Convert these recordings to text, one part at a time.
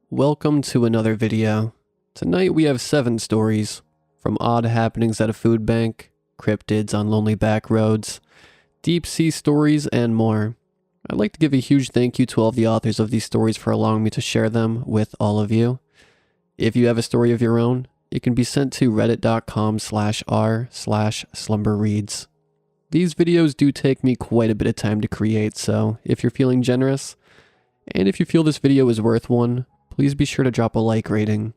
Welcome to another video. Tonight we have 7 stories, from odd happenings at a food bank, cryptids on lonely back roads, deep sea stories, and more. I'd like to give a huge thank you to all the authors of these stories for allowing me to share them with all of you. If you have a story of your own, it can be sent to reddit.com/r/slumberreads. These videos do take me quite a bit of time to create, so if you're feeling generous, and if you feel this video is worth one, please be sure to drop a like rating.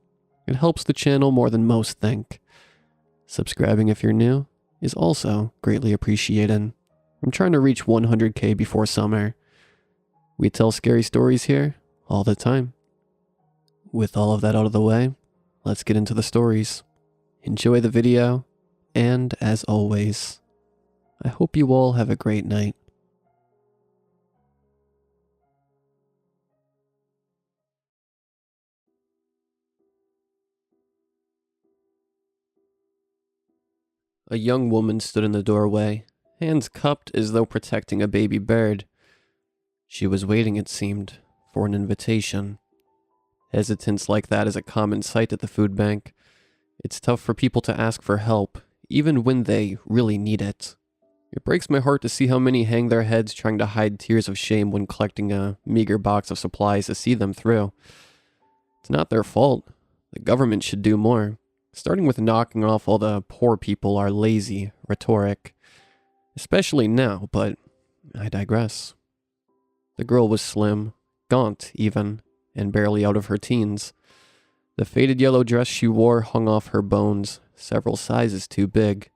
It helps the channel more than most think. Subscribing if you're new is also greatly appreciated. I'm trying to reach 100k before summer. We tell scary stories here all the time. With all of that out of the way, let's get into the stories. Enjoy the video, and as always, I hope you all have a great night. A young woman stood in the doorway, hands cupped as though protecting a baby bird. She was waiting, it seemed, for an invitation. Hesitance like that is a common sight at the food bank. It's tough for people to ask for help, even when they really need it. It breaks my heart to see how many hang their heads trying to hide tears of shame when collecting a meager box of supplies to see them through. It's not their fault. The government should do more. Starting with knocking off all the poor people are lazy rhetoric. Especially now, but I digress. The girl was slim, gaunt even, and barely out of her teens. The faded yellow dress she wore hung off her bones, several sizes too big.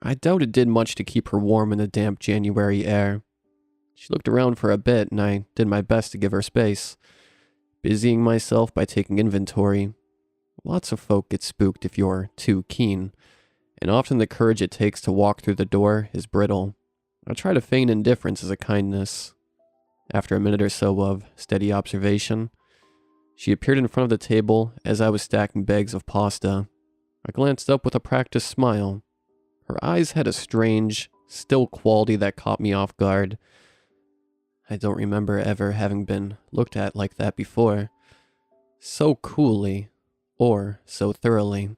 I doubt it did much to keep her warm in the damp January air. She looked around for a bit, and I did my best to give her space, busying myself by taking inventory. Lots of folk get spooked if you're too keen, and often the courage it takes to walk through the door is brittle. I try to feign indifference as a kindness. After a minute or so of steady observation, she appeared in front of the table as I was stacking bags of pasta. I glanced up with a practiced smile. Her eyes had a strange, still quality that caught me off guard. I don't remember ever having been looked at like that before. So coolly. Or so thoroughly.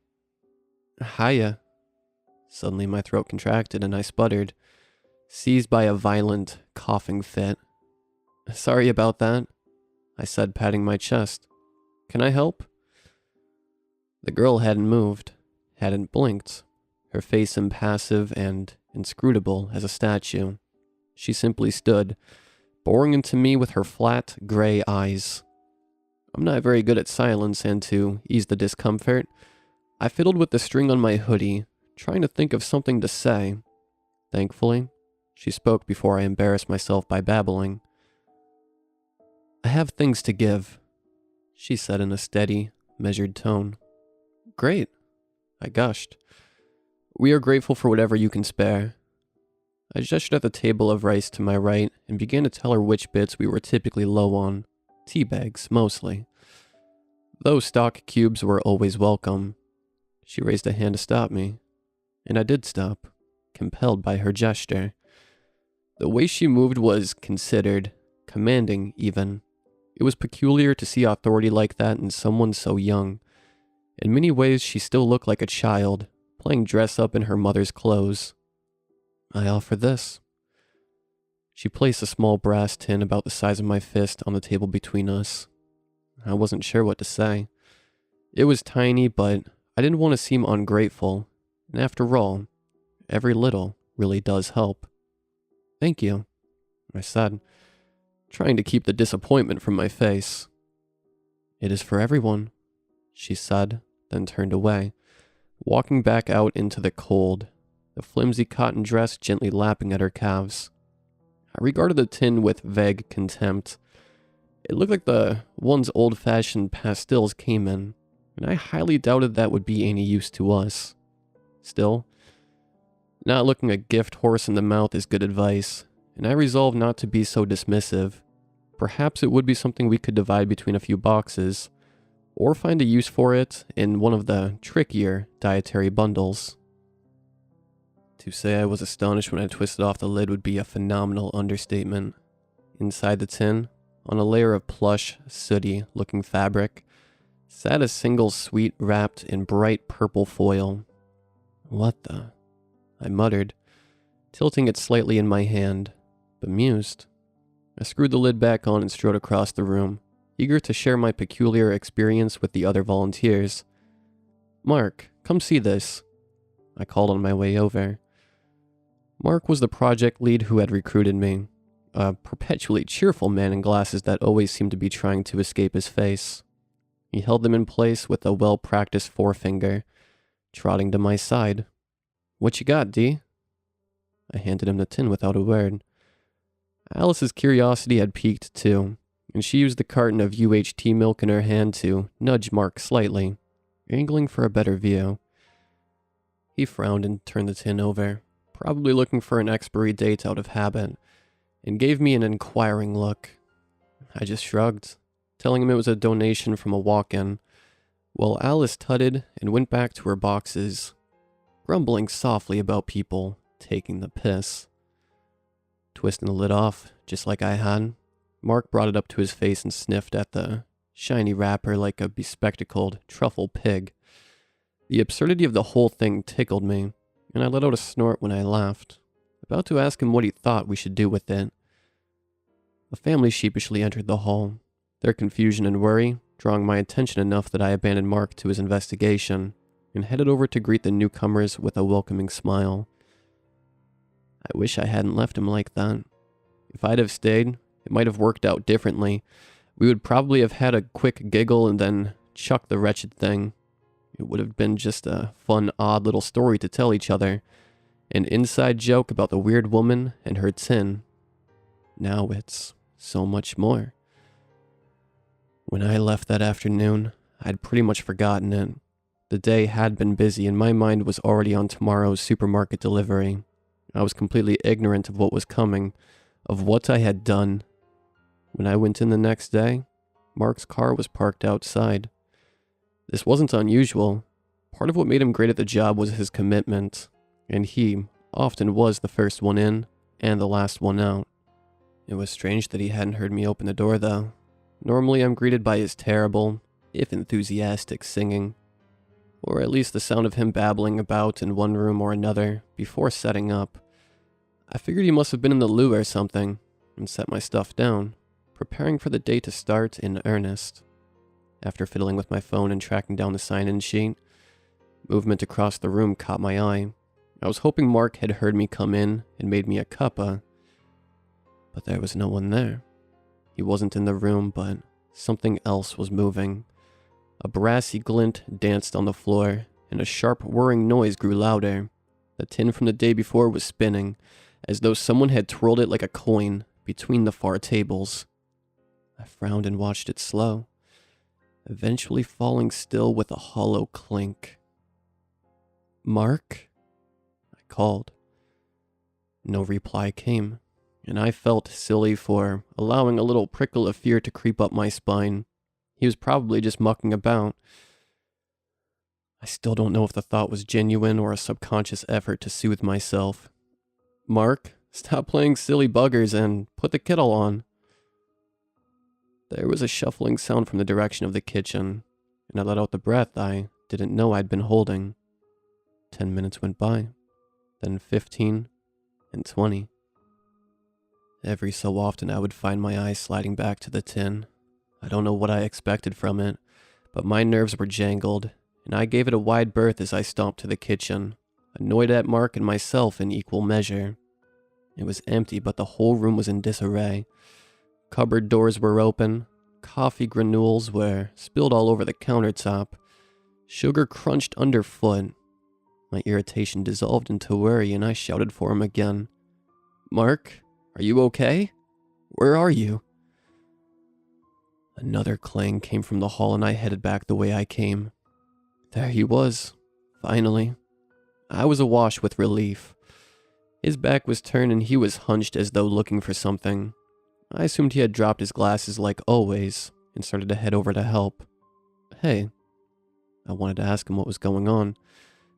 Hiya. Suddenly my throat contracted and I sputtered, seized by a violent coughing fit. Sorry about that, I said, patting my chest. Can I help? The girl hadn't moved, hadn't blinked, her face impassive and inscrutable as a statue. She simply stood, boring into me with her flat, gray eyes. I'm not very good at silence, and to ease the discomfort, I fiddled with the string on my hoodie, trying to think of something to say. Thankfully, she spoke before I embarrassed myself by babbling. I have things to give, she said in a steady, measured tone. Great, I gushed. We are grateful for whatever you can spare. I gestured at the table of rice to my right and began to tell her which bits we were typically low on. Tea bags, mostly. Though stock cubes were always welcome. She raised a hand to stop me, and I did stop, compelled by her gesture. The way she moved was considered, commanding even. It was peculiar to see authority like that in someone so young. In many ways, she still looked like a child, playing dress-up in her mother's clothes. I offer this. She placed a small brass tin about the size of my fist on the table between us. I wasn't sure what to say. It was tiny, but I didn't want to seem ungrateful, and after all, every little really does help. Thank you, I said, trying to keep the disappointment from my face. It is for everyone, she said, then turned away, walking back out into the cold, the flimsy cotton dress gently lapping at her calves. I regarded the tin with vague contempt. It looked like the ones old-fashioned pastils came in, and I highly doubted that would be any use to us. Still, not looking a gift horse in the mouth is good advice, and I resolved not to be so dismissive. Perhaps it would be something we could divide between a few boxes, or find a use for it in one of the trickier dietary bundles. To say I was astonished when I twisted off the lid would be a phenomenal understatement. Inside the tin, on a layer of plush, sooty-looking fabric, sat a single sweet wrapped in bright purple foil. What the? I muttered, tilting it slightly in my hand, bemused. I screwed the lid back on and strode across the room, eager to share my peculiar experience with the other volunteers. "Mark, come see this," I called on my way over. Mark was the project lead who had recruited me, a perpetually cheerful man in glasses that always seemed to be trying to escape his face. He held them in place with a well-practiced forefinger, trotting to my side. "What you got, D?" I handed him the tin without a word. Alice's curiosity had piqued too, and she used the carton of UHT milk in her hand to nudge Mark slightly, angling for a better view. He frowned and turned the tin over, probably looking for an expiry date out of habit, and gave me an inquiring look. I just shrugged, telling him it was a donation from a walk-in, while Alice tutted and went back to her boxes, grumbling softly about people taking the piss. Twisting the lid off, just like I had, Mark brought it up to his face and sniffed at the shiny wrapper like a bespectacled truffle pig. The absurdity of the whole thing tickled me, and I let out a snort when I laughed, about to ask him what he thought we should do with it. The family sheepishly entered the hall, their confusion and worry drawing my attention enough that I abandoned Mark to his investigation and headed over to greet the newcomers with a welcoming smile. I wish I hadn't left him like that. If I'd have stayed, it might have worked out differently. We would probably have had a quick giggle and then chucked the wretched thing. It would have been just a fun, odd little story to tell each other. An inside joke about the weird woman and her tin. Now it's so much more. When I left that afternoon, I'd pretty much forgotten it. The day had been busy and my mind was already on tomorrow's supermarket delivery. I was completely ignorant of what was coming, of what I had done. When I went in the next day, Mark's car was parked outside. This wasn't unusual. Part of what made him great at the job was his commitment, and he often was the first one in and the last one out. It was strange that he hadn't heard me open the door, though. Normally I'm greeted by his terrible, if enthusiastic, singing, or at least the sound of him babbling about in one room or another before setting up. I figured he must have been in the loo or something, and set my stuff down, preparing for the day to start in earnest. After fiddling with my phone and tracking down the sign-in sheet, movement across the room caught my eye. I was hoping Mark had heard me come in and made me a cuppa, but there was no one there. He wasn't in the room, but something else was moving. A brassy glint danced on the floor, and a sharp whirring noise grew louder. The tin from the day before was spinning, as though someone had twirled it like a coin between the far tables. I frowned and watched it slow, eventually falling still with a hollow clink. "Mark?" I called. No reply came, and I felt silly for allowing a little prickle of fear to creep up my spine. He was probably just mucking about. I still don't know if the thought was genuine or a subconscious effort to soothe myself. "Mark, stop playing silly buggers and put the kettle on." There was a shuffling sound from the direction of the kitchen, and I let out the breath I didn't know I'd been holding. 10 minutes went by, then 15 and 20. Every so often I would find my eyes sliding back to the tin. I don't know what I expected from it, but my nerves were jangled, and I gave it a wide berth as I stomped to the kitchen, annoyed at Mark and myself in equal measure. It was empty, but the whole room was in disarray. Cupboard doors were open, coffee granules were spilled all over the countertop, sugar crunched underfoot. My irritation dissolved into worry, and I shouted for him again. "Mark, are you okay? Where are you?" Another clang came from the hall, and I headed back the way I came. There he was, finally. I was awash with relief. His back was turned, and he was hunched as though looking for something. I assumed he had dropped his glasses like always, and started to head over to help. Hey. I wanted to ask him what was going on,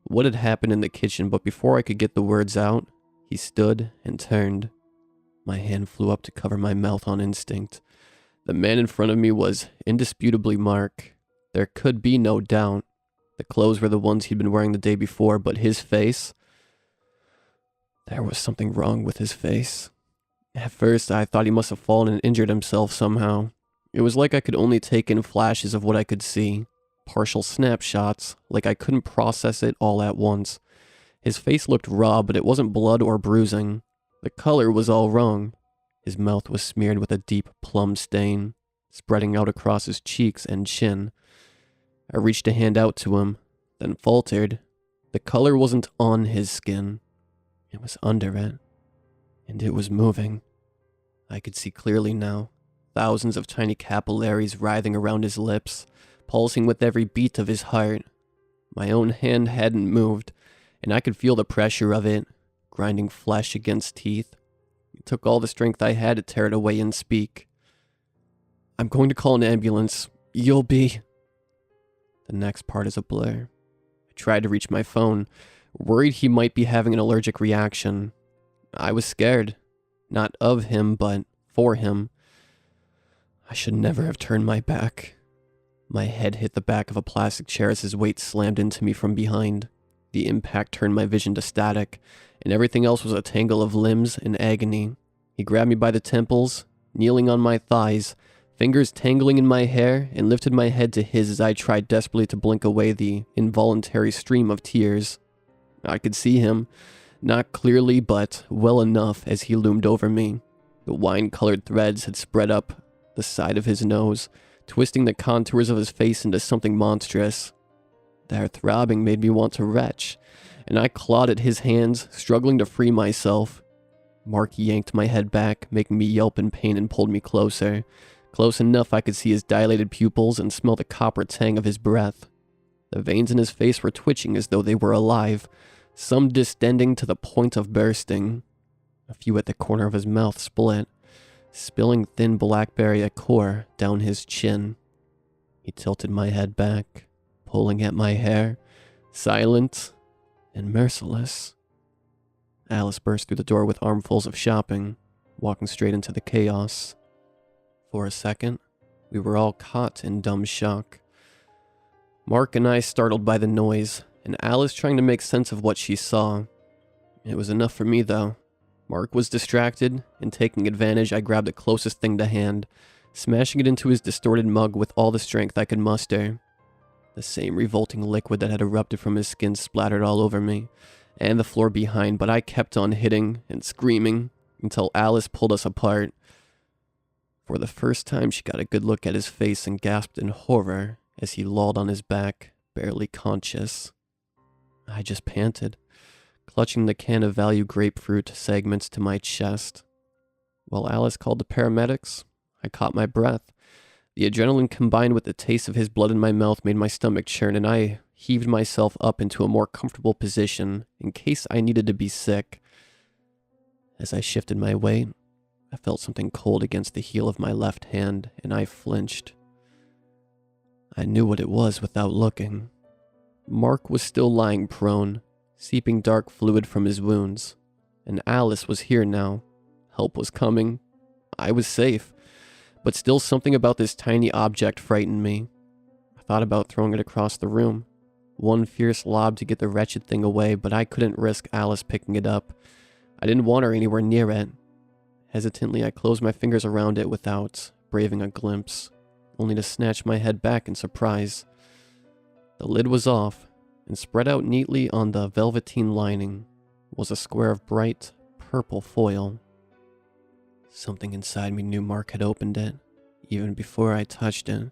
what had happened in the kitchen, but before I could get the words out, he stood and turned. My hand flew up to cover my mouth on instinct. The man in front of me was indisputably Mark. There could be no doubt. The clothes were the ones he'd been wearing the day before, but his face... There was something wrong with his face. At first, I thought he must have fallen and injured himself somehow. It was like I could only take in flashes of what I could see. Partial snapshots, like I couldn't process it all at once. His face looked raw, but it wasn't blood or bruising. The color was all wrong. His mouth was smeared with a deep plum stain, spreading out across his cheeks and chin. I reached a hand out to him, then faltered. The color wasn't on his skin. It was under it, and it was moving. I could see clearly now, thousands of tiny capillaries writhing around his lips, pulsing with every beat of his heart. My own hand hadn't moved, and I could feel the pressure of it, grinding flesh against teeth. It took all the strength I had to tear it away and speak. I'm going to call an ambulance. You'll be... The next part is a blur. I tried to reach my phone, worried he might be having an allergic reaction. I was scared. Not of him, but for him. I should never have turned my back. My head hit the back of a plastic chair as his weight slammed into me from behind. The impact turned my vision to static, and everything else was a tangle of limbs and agony. He grabbed me by the temples, kneeling on my thighs, fingers tangling in my hair, and lifted my head to his as I tried desperately to blink away the involuntary stream of tears. I could see him, not clearly but well enough as he loomed over me. The wine-colored threads had spread up the side of his nose, twisting the contours of his face into something monstrous. Their throbbing made me want to retch, and I clawed at his hands, struggling to free myself. Mark yanked my head back, making me yelp in pain, and pulled me closer. Close enough I could see his dilated pupils and smell the copper tang of his breath. The veins in his face were twitching as though they were alive, some distending to the point of bursting. A few at the corner of his mouth split, spilling thin blackberry liqueur down his chin. He tilted my head back, pulling at my hair, silent and merciless. Alice burst through the door with armfuls of shopping, walking straight into the chaos. For a second, we were all caught in dumb shock. Mark and I startled by the noise, and Alice trying to make sense of what she saw. It was enough for me, though. Mark was distracted, and taking advantage, I grabbed the closest thing to hand, smashing it into his distorted mug with all the strength I could muster. The same revolting liquid that had erupted from his skin splattered all over me, and the floor behind, but I kept on hitting and screaming until Alice pulled us apart. For the first time, she got a good look at his face and gasped in horror as he lolled on his back, barely conscious. I just panted, clutching the can of value grapefruit segments to my chest. While Alice called the paramedics, I caught my breath. The adrenaline combined with the taste of his blood in my mouth made my stomach churn, and I heaved myself up into a more comfortable position in case I needed to be sick. As I shifted my weight, I felt something cold against the heel of my left hand, and I flinched. I knew what it was without looking. Mark was still lying prone, seeping dark fluid from his wounds, and Alice was here now. Help was coming. I was safe, but still something about this tiny object frightened me. I thought about throwing it across the room, one fierce lob to get the wretched thing away, but I couldn't risk Alice picking it up. I didn't want her anywhere near it. Hesitantly, I closed my fingers around it without braving a glimpse, only to snatch my head back in surprise. The lid was off, and spread out neatly on the velveteen lining was a square of bright purple foil. Something inside me knew Mark had opened it, even before I touched it,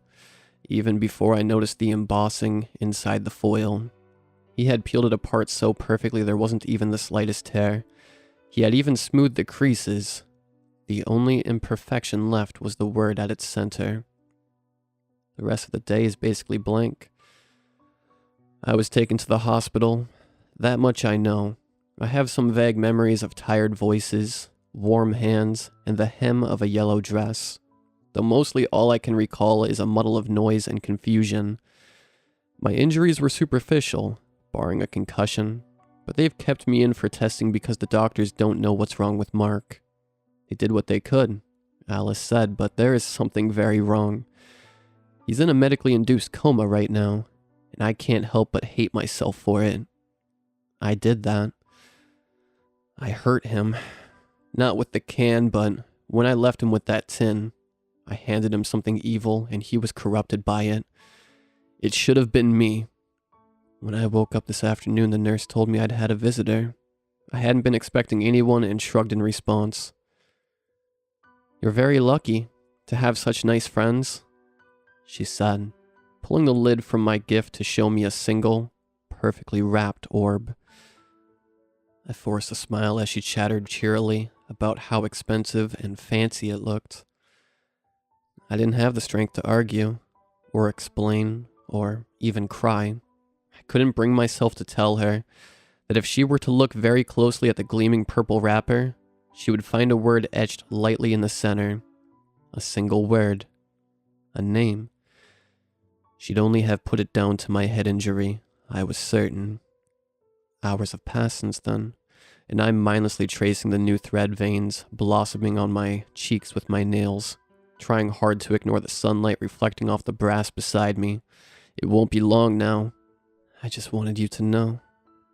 even before I noticed the embossing inside the foil. He had peeled it apart so perfectly there wasn't even the slightest tear. He had even smoothed the creases. The only imperfection left was the word at its center. The rest of the day is basically blank. I was taken to the hospital. That much I know. I have some vague memories of tired voices, warm hands, and the hem of a yellow dress, though mostly all I can recall is a muddle of noise and confusion. My injuries were superficial, barring a concussion, but they've kept me in for testing because the doctors don't know what's wrong with Mark. They did what they could, Alice said, but there is something very wrong. He's in a medically induced coma right now, and I can't help but hate myself for it. I did that. I hurt him. Not with the can, but when I left him with that tin, I handed him something evil and he was corrupted by it. It should have been me. When I woke up this afternoon, the nurse told me I'd had a visitor. I hadn't been expecting anyone and shrugged in response. "You're very lucky to have such nice friends," she said, pulling the lid from my gift to show me a single, perfectly wrapped orb. I forced a smile as she chattered cheerily about how expensive and fancy it looked. I didn't have the strength to argue, or explain, or even cry. I couldn't bring myself to tell her that if she were to look very closely at the gleaming purple wrapper, she would find a word etched lightly in the center. A single word. A name. She'd only have put it down to my head injury, I was certain. Hours have passed since then, and I'm mindlessly tracing the new thread veins blossoming on my cheeks with my nails, trying hard to ignore the sunlight reflecting off the brass beside me. It won't be long now. I just wanted you to know.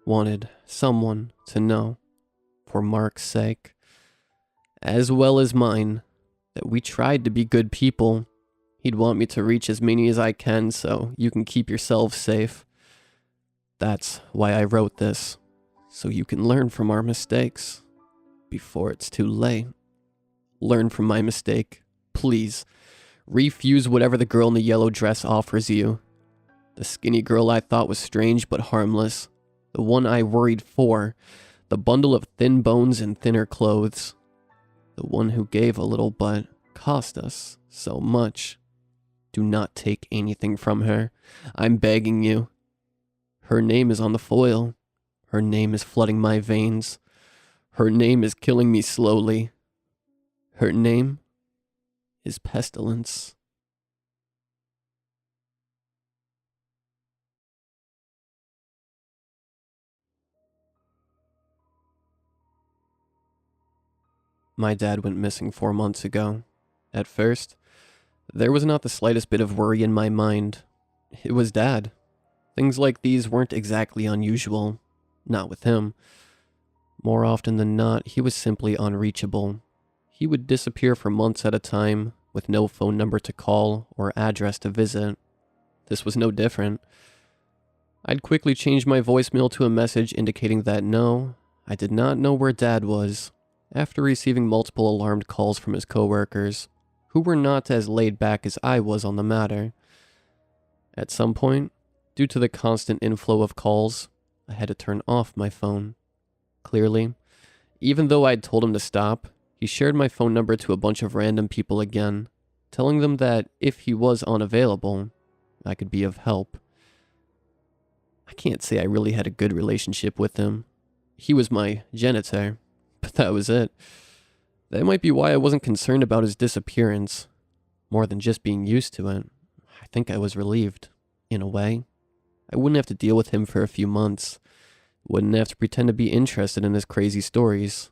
Wanted someone to know. For Mark's sake. As well as mine. That we tried to be good people. He'd want me to reach as many as I can so you can keep yourselves safe. That's why I wrote this. So you can learn from our mistakes. Before it's too late. Learn from my mistake. Please. Refuse whatever the girl in the yellow dress offers you. The skinny girl I thought was strange but harmless. The one I worried for. The bundle of thin bones and thinner clothes. The one who gave a little but cost us so much. Do not take anything from her. I'm begging you. Her name is on the foil. Her name is flooding my veins. Her name is killing me slowly. Her name is pestilence. My dad went missing 4 months ago. At first, there was not the slightest bit of worry in my mind. It was Dad. Things like these weren't exactly unusual. Not with him. More often than not, he was simply unreachable. He would disappear for months at a time, with no phone number to call or address to visit. This was no different. I'd quickly changed my voicemail to a message indicating that no, I did not know where Dad was, after receiving multiple alarmed calls from his coworkers, who were not as laid back as I was on the matter. At some point, due to the constant inflow of calls, I had to turn off my phone. Clearly, even though I'd told him to stop, he shared my phone number to a bunch of random people again, telling them that if he was unavailable, I could be of help. I can't say I really had a good relationship with him. He was my janitor, but that was it. That might be why I wasn't concerned about his disappearance. More than just being used to it, I think I was relieved, in a way. I wouldn't have to deal with him for a few months. Wouldn't have to pretend to be interested in his crazy stories.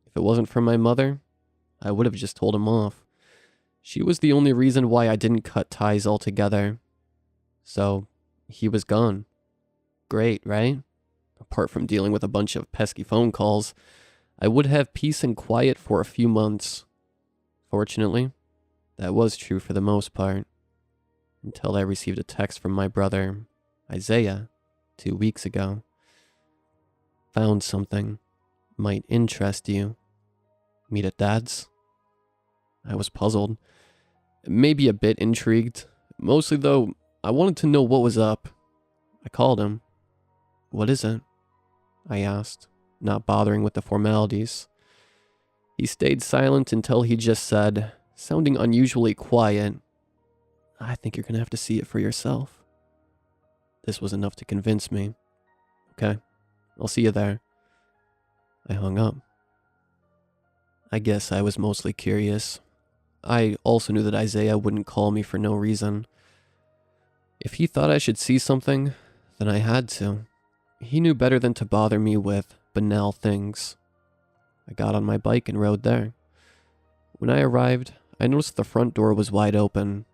If it wasn't for my mother, I would have just told him off. She was the only reason why I didn't cut ties altogether. So, he was gone. Great, right? Apart from dealing with a bunch of pesky phone calls, I would have peace and quiet for a few months. Fortunately, that was true for the most part. Until I received a text from my brother, Isaiah, 2 weeks ago. Found something. Might interest you. Meet at Dad's? I was puzzled. Maybe a bit intrigued. Mostly though, I wanted to know what was up. I called him. "What is it?" I asked, not bothering with the formalities. He stayed silent until he just said, sounding unusually quiet, "I think you're gonna have to see it for yourself." This was enough to convince me. "Okay, I'll see you there." I hung up. I guess I was mostly curious. I also knew that Isaiah wouldn't call me for no reason. If he thought I should see something, then I had to. He knew better than to bother me with banal things. I got on my bike and rode there. When I arrived, I noticed the front door was wide open.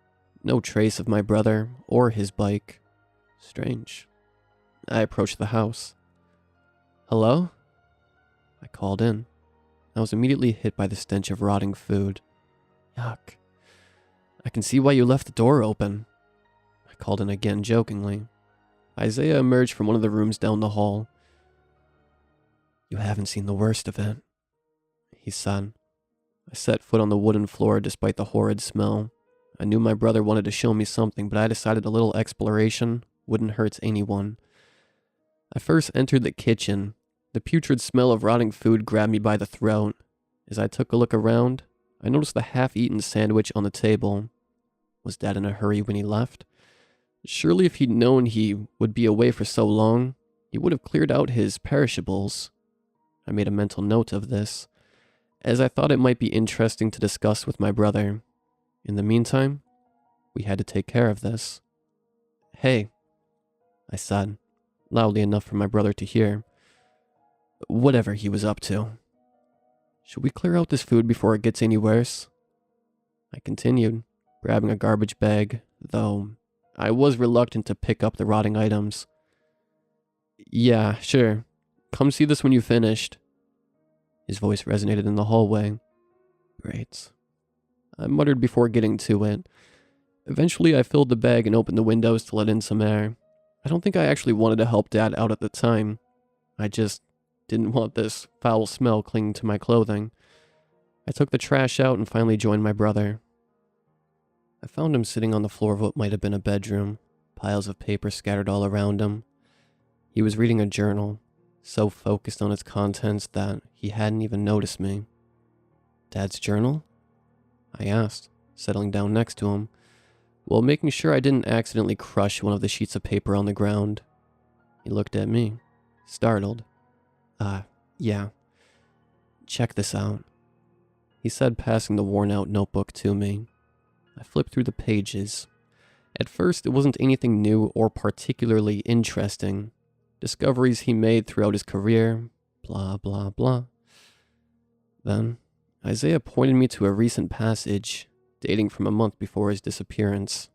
No trace of my brother or his bike. Strange. I approached the house. "Hello?" I called in. I was immediately hit by the stench of rotting food. Yuck. "I can see why you left the door open." I called in again jokingly. Isaiah emerged from one of the rooms down the hall. "You haven't seen the worst of it," he said. I set foot on the wooden floor despite the horrid smell. I knew my brother wanted to show me something, but I decided a little exploration wouldn't hurt anyone. I first entered the kitchen. The putrid smell of rotting food grabbed me by the throat. As I took a look around, I noticed the half-eaten sandwich on the table. Was Dad in a hurry when he left? Surely if he'd known he would be away for so long, he would have cleared out his perishables. I made a mental note of this, as I thought it might be interesting to discuss with my brother. In the meantime, we had to take care of this. "Hey," I said, loudly enough for my brother to hear. Whatever he was up to. "Should we clear out this food before it gets any worse?" I continued, grabbing a garbage bag, though I was reluctant to pick up the rotting items. "Yeah, sure. Come see this when you've finished." His voice resonated in the hallway. Great. I muttered before getting to it. Eventually, I filled the bag and opened the windows to let in some air. I don't think I actually wanted to help Dad out at the time. I just didn't want this foul smell clinging to my clothing. I took the trash out and finally joined my brother. I found him sitting on the floor of what might have been a bedroom, piles of paper scattered all around him. He was reading a journal, so focused on its contents that he hadn't even noticed me. "Dad's journal?" I asked, settling down next to him, while making sure I didn't accidentally crush one of the sheets of paper on the ground. He looked at me, startled. Yeah. Check this out," he said, passing the worn-out notebook to me. I flipped through the pages. At first, it wasn't anything new or particularly interesting. Discoveries he made throughout his career, blah, blah, blah. Then, Isaiah pointed me to a recent passage, dating from a month before his disappearance.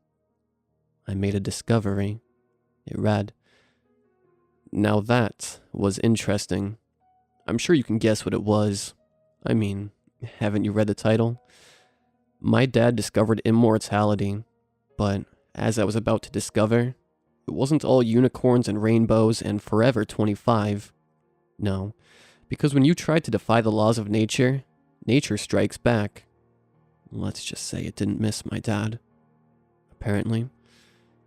I made a discovery. It read, "Now that was interesting. I'm sure you can guess what it was. I mean, haven't you read the title? My dad discovered immortality, but as I was about to discover, it wasn't all unicorns and rainbows and forever 25. No, because when you try to defy the laws of nature, nature strikes back. Let's just say it didn't miss my dad. Apparently,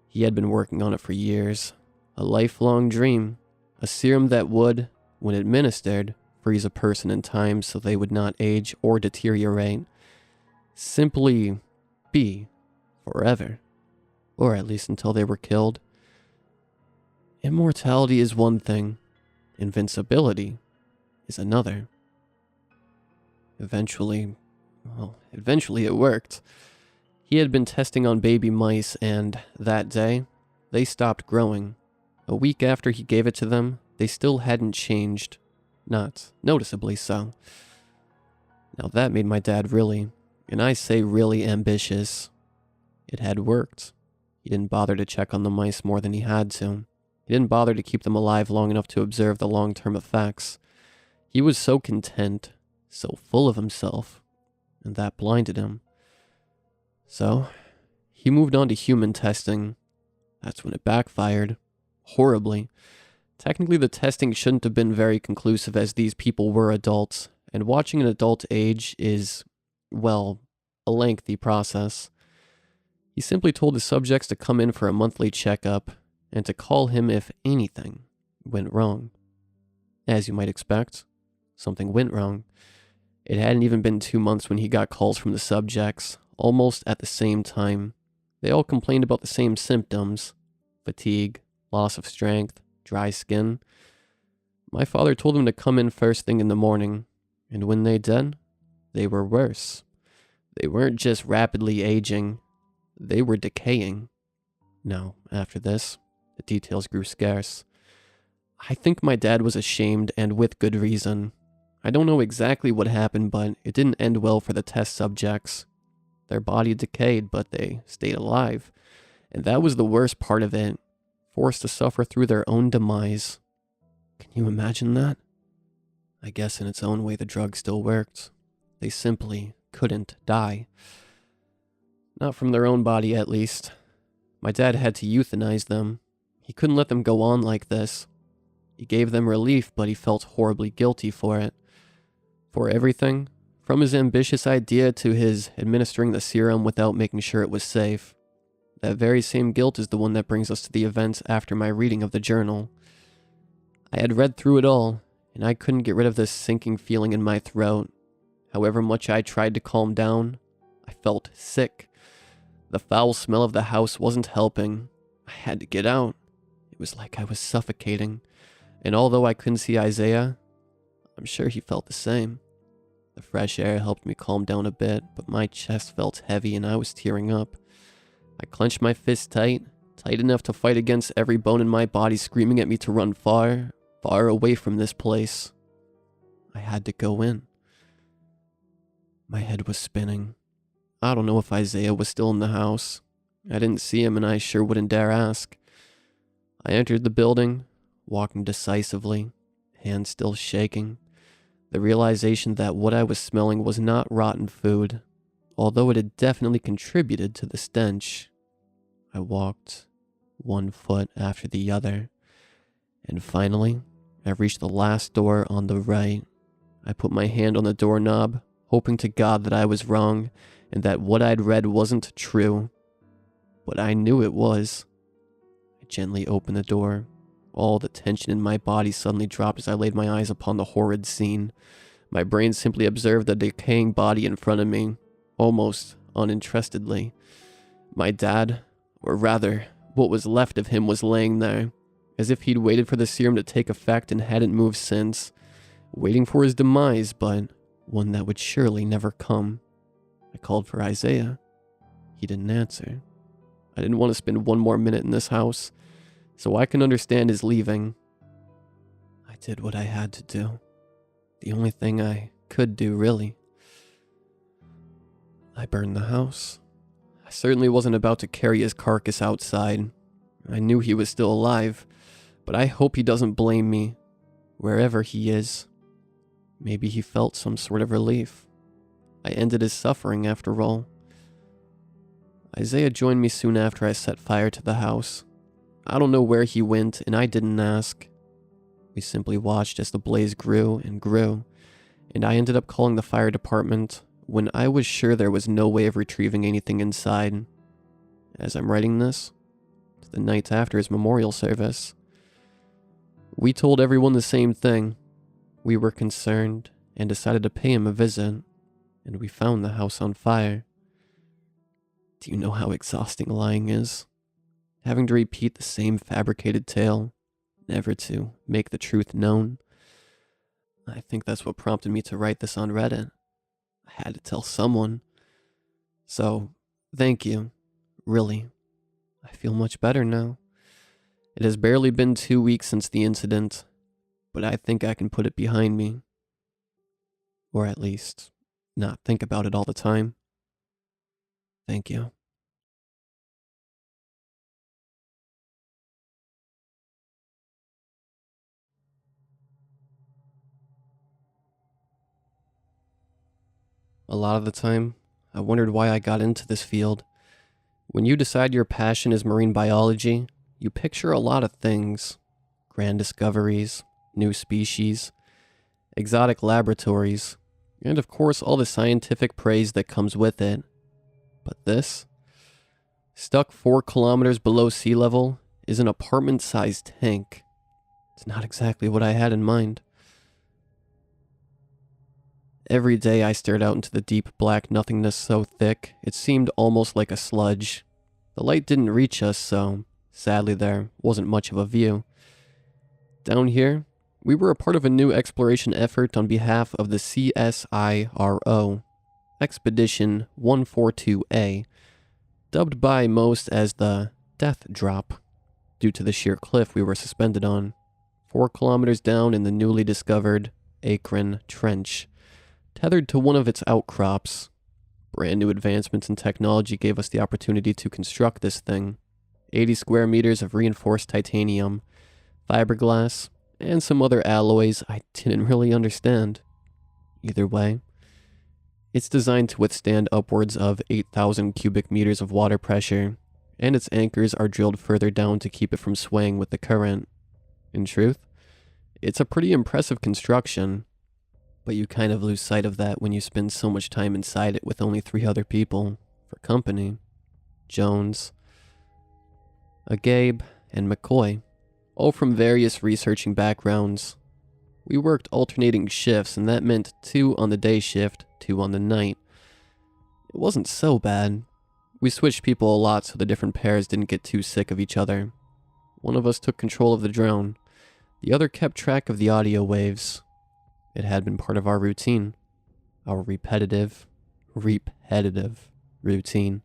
he had been working on it for years. A lifelong dream. A serum that would, when administered, freeze a person in time so they would not age or deteriorate. Simply be forever. Or at least until they were killed. Immortality is one thing. Invincibility is another. Eventually it worked. He had been testing on baby mice, and that day, they stopped growing. A week after he gave it to them, they still hadn't changed. Not noticeably so. Now that made my dad really, and I say really, ambitious. It had worked. He didn't bother to check on the mice more than he had to. He didn't bother to keep them alive long enough to observe the long-term effects. He was so content, so full of himself, and that blinded him. So, he moved on to human testing. That's when it backfired. Horribly. Technically, the testing shouldn't have been very conclusive as these people were adults, and watching an adult age is, well, a lengthy process. He simply told the subjects to come in for a monthly checkup, and to call him if anything went wrong. As you might expect, something went wrong. It hadn't even been 2 months when he got calls from the subjects, almost at the same time. They all complained about the same symptoms: fatigue, loss of strength, dry skin. My father told them to come in first thing in the morning, and when they did, they were worse. They weren't just rapidly aging, they were decaying. Now, after this, the details grew scarce. I think my dad was ashamed, and with good reason. I don't know exactly what happened, but it didn't end well for the test subjects. Their body decayed, but they stayed alive. And that was the worst part of it. Forced to suffer through their own demise. Can you imagine that? I guess in its own way the drug still worked. They simply couldn't die. Not from their own body, at least. My dad had to euthanize them. He couldn't let them go on like this. He gave them relief, but he felt horribly guilty for it. For everything, from his ambitious idea to his administering the serum without making sure it was safe. That very same guilt is the one that brings us to the events after my reading of the journal. I had read through it all, and I couldn't get rid of this sinking feeling in my throat. However much I tried to calm down, I felt sick. The foul smell of the house wasn't helping. I had to get out. It was like I was suffocating. And although I couldn't see Isaiah, I'm sure he felt the same. The fresh air helped me calm down a bit, but my chest felt heavy and I was tearing up. I clenched my fist tight enough to fight against every bone in my body screaming at me to run far, far away from this place. I had to go in. My head was spinning. I don't know if Isaiah was still in the house. I didn't see him and I sure wouldn't dare ask. I entered the building, walking decisively, hands still shaking. The realization that what I was smelling was not rotten food, although it had definitely contributed to the stench. I walked one foot after the other, and finally, I reached the last door on the right. I put my hand on the doorknob, hoping to God that I was wrong, and that what I'd read wasn't true. But I knew it was. I gently opened the door. All the tension in my body suddenly dropped as I laid my eyes upon the horrid scene. My brain simply observed the decaying body in front of me, almost uninterestedly. My dad, or rather, what was left of him was laying there, as if he'd waited for the serum to take effect and hadn't moved since, waiting for his demise, but one that would surely never come. I called for Isaiah. He didn't answer. I didn't want to spend one more minute in this house, so I can understand his leaving. I did what I had to do. The only thing I could do, really. I burned the house. I certainly wasn't about to carry his carcass outside. I knew he was still alive, but I hope he doesn't blame me, wherever he is. Maybe he felt some sort of relief. I ended his suffering, after all. Isaiah joined me soon after I set fire to the house. I don't know where he went, and I didn't ask. We simply watched as the blaze grew, and I ended up calling the fire department when I was sure there was no way of retrieving anything inside. As I'm writing this, it's the night after his memorial service. We told everyone the same thing. We were concerned and decided to pay him a visit, and we found the house on fire. Do you know how exhausting lying is? Having to repeat the same fabricated tale, never to make the truth known. I think that's what prompted me to write this on Reddit. I had to tell someone. So, thank you. Really. I feel much better now. It has barely been 2 weeks since the incident, but I think I can put it behind me. Or at least, not think about it all the time. Thank you. A lot of the time, I wondered why I got into this field. When you decide your passion is marine biology, you picture a lot of things. Grand discoveries, new species, exotic laboratories, and of course all the scientific praise that comes with it. But this? Stuck 4 kilometers below sea level is an apartment-sized tank. It's not exactly what I had in mind. Every day I stared out into the deep black nothingness so thick, it seemed almost like a sludge. The light didn't reach us, so sadly there wasn't much of a view. Down here, we were a part of a new exploration effort on behalf of the CSIRO, Expedition 142A, dubbed by most as the death drop due to the sheer cliff we were suspended on, 4 kilometers down in the newly discovered Akron Trench. Tethered to one of its outcrops, brand new advancements in technology gave us the opportunity to construct this thing. 80 square meters of reinforced titanium, fiberglass, and some other alloys I didn't really understand. Either way, it's designed to withstand upwards of 8,000 cubic meters of water pressure, and its anchors are drilled further down to keep it from swaying with the current. In truth, it's a pretty impressive construction, but you kind of lose sight of that when you spend so much time inside it with only 3 other people for company. Jones, Gabe, and McCoy, all from various researching backgrounds. We worked alternating shifts, and that meant 2 on the day shift, 2 on the night. It wasn't so bad. We switched people a lot so the different pairs didn't get too sick of each other. One of us took control of the drone. The other kept track of the audio waves. It had been part of our routine. Our repetitive routine.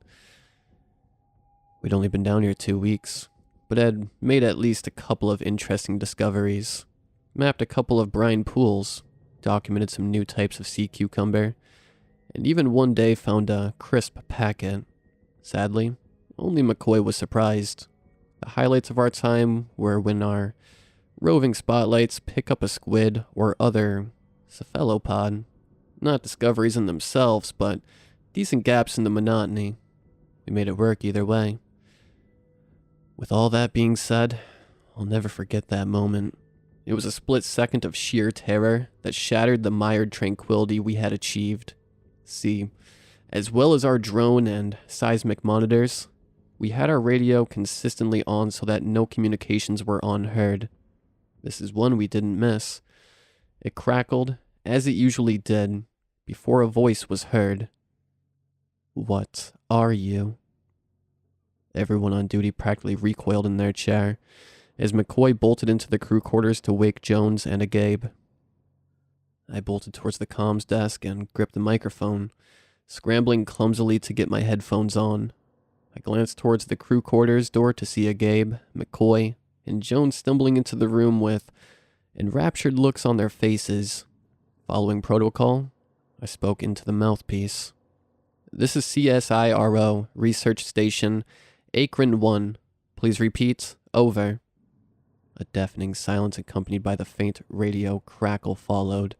We'd only been down here 2 weeks, but had made at least a couple of interesting discoveries. Mapped a couple of brine pools, documented some new types of sea cucumber, and even one day found a crisp packet. Sadly, only McCoy was surprised. The highlights of our time were when our roving spotlights pick up a squid or other cephalopod. Not discoveries in themselves, but decent gaps in the monotony. We made it work either way. With all that being said, I'll never forget that moment. It was a split second of sheer terror that shattered the mired tranquility we had achieved. See, as well as our drone and seismic monitors, we had our radio consistently on so that no communications were unheard. This is one we didn't miss. It crackled, as it usually did, before a voice was heard. "What are you?" Everyone on duty practically recoiled in their chair as McCoy bolted into the crew quarters to wake Jones and Gabe. I bolted towards the comms desk and gripped the microphone, scrambling clumsily to get my headphones on. I glanced towards the crew quarters door to see Gabe, McCoy, and Jones stumbling into the room with enraptured looks on their faces. Following protocol, I spoke into the mouthpiece. "This is CSIRO, Research Station, Akron 1. Please repeat, over." A deafening silence accompanied by the faint radio crackle followed.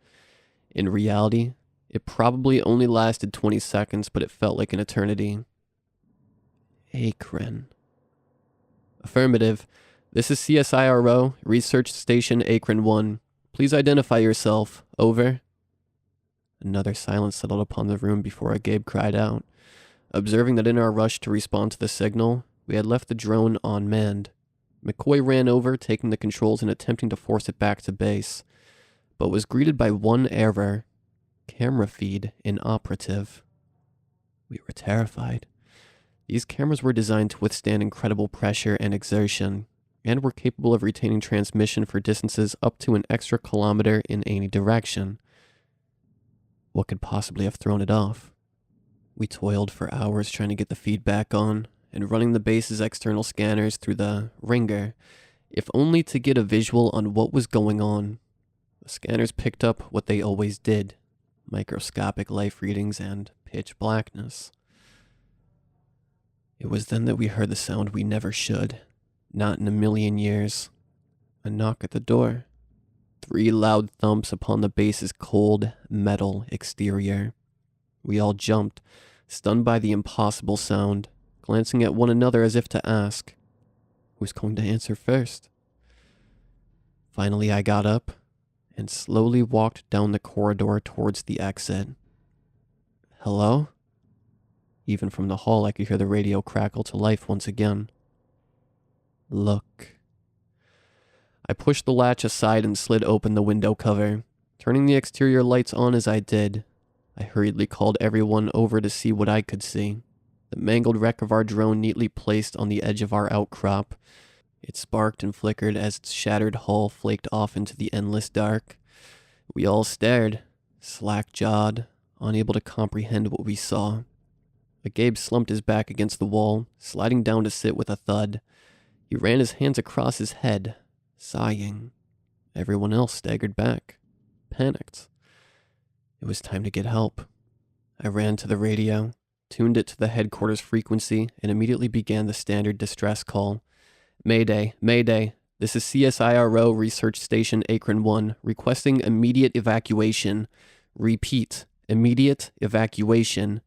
In reality, it probably only lasted 20 seconds, but it felt like an eternity. Akron. "Affirmative. This is CSIRO, Research Station Akron 1. Please identify yourself. Over." Another silence settled upon the room before Gabe cried out. Observing that in our rush to respond to the signal, we had left the drone unmanned. McCoy ran over, taking the controls and attempting to force it back to base, but was greeted by one error: camera feed inoperative. We were terrified. These cameras were designed to withstand incredible pressure and exertion, and were capable of retaining transmission for distances up to an extra kilometer in any direction. What could possibly have thrown it off? We toiled for hours trying to get the feedback on, and running the base's external scanners through the ringer, if only to get a visual on what was going on. The scanners picked up what they always did: microscopic life readings and pitch blackness. It was then that we heard the sound we never should, not in a million years. A knock at the door. 3 loud thumps upon the base's cold metal exterior. We all jumped, stunned by the impossible sound, glancing at one another as if to ask, who's going to answer first? Finally, I got up and slowly walked down the corridor towards the exit. "Hello?" Even from the hall, I could hear the radio crackle to life once again. "Look." I pushed the latch aside and slid open the window cover, turning the exterior lights on as I did. I hurriedly called everyone over to see what I could see. The mangled wreck of our drone neatly placed on the edge of our outcrop. It sparked and flickered as its shattered hull flaked off into the endless dark. We all stared, slack-jawed, unable to comprehend what we saw. but Gabe slumped his back against the wall, sliding down to sit with a thud. He ran his hands across his head, sighing. Everyone else staggered back, panicked. It was time to get help. I ran to the radio, tuned it to the headquarters frequency, and immediately began the standard distress call. Mayday, Mayday. This is CSIRO Research Station Akron 1, requesting immediate evacuation. Repeat, immediate evacuation.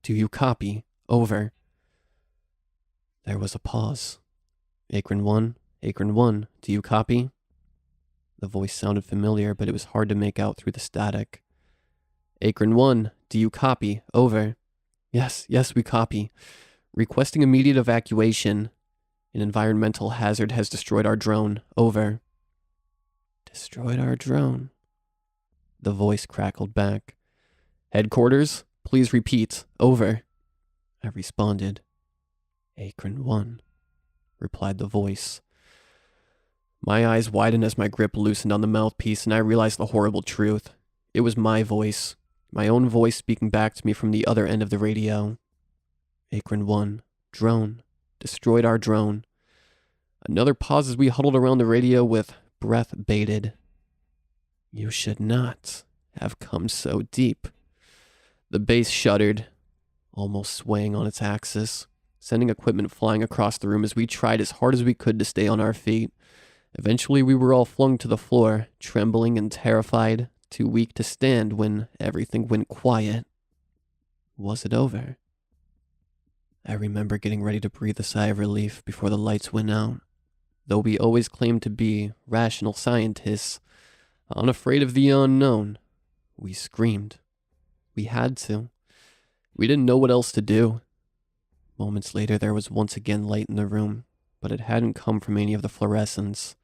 Do you copy? Over. There was a pause. Akron 1, do you copy? The voice sounded familiar, but it was hard to make out through the static. Akron 1, do you copy? Over. Yes, we copy. Requesting immediate evacuation. An environmental hazard has destroyed our drone. Over. Destroyed our drone? The voice crackled back. Headquarters, please repeat. Over. I responded. Akron 1, replied the voice. My eyes widened as my grip loosened on the mouthpiece, and I realized the horrible truth. It was my voice, my own voice speaking back to me from the other end of the radio. Akron 1, drone, destroyed our drone. Another pause as we huddled around the radio with breath bated. You should not have come so deep. The base shuddered, almost swaying on its axis, sending equipment flying across the room as we tried as hard as we could to stay on our feet. Eventually, we were all flung to the floor, trembling and terrified, too weak to stand when everything went quiet. Was it over? I remember getting ready to breathe a sigh of relief before the lights went out. Though we always claimed to be rational scientists, unafraid of the unknown, we screamed. We had to. We didn't know what else to do. Moments later, there was once again light in the room, but it hadn't come from any of the fluorescents.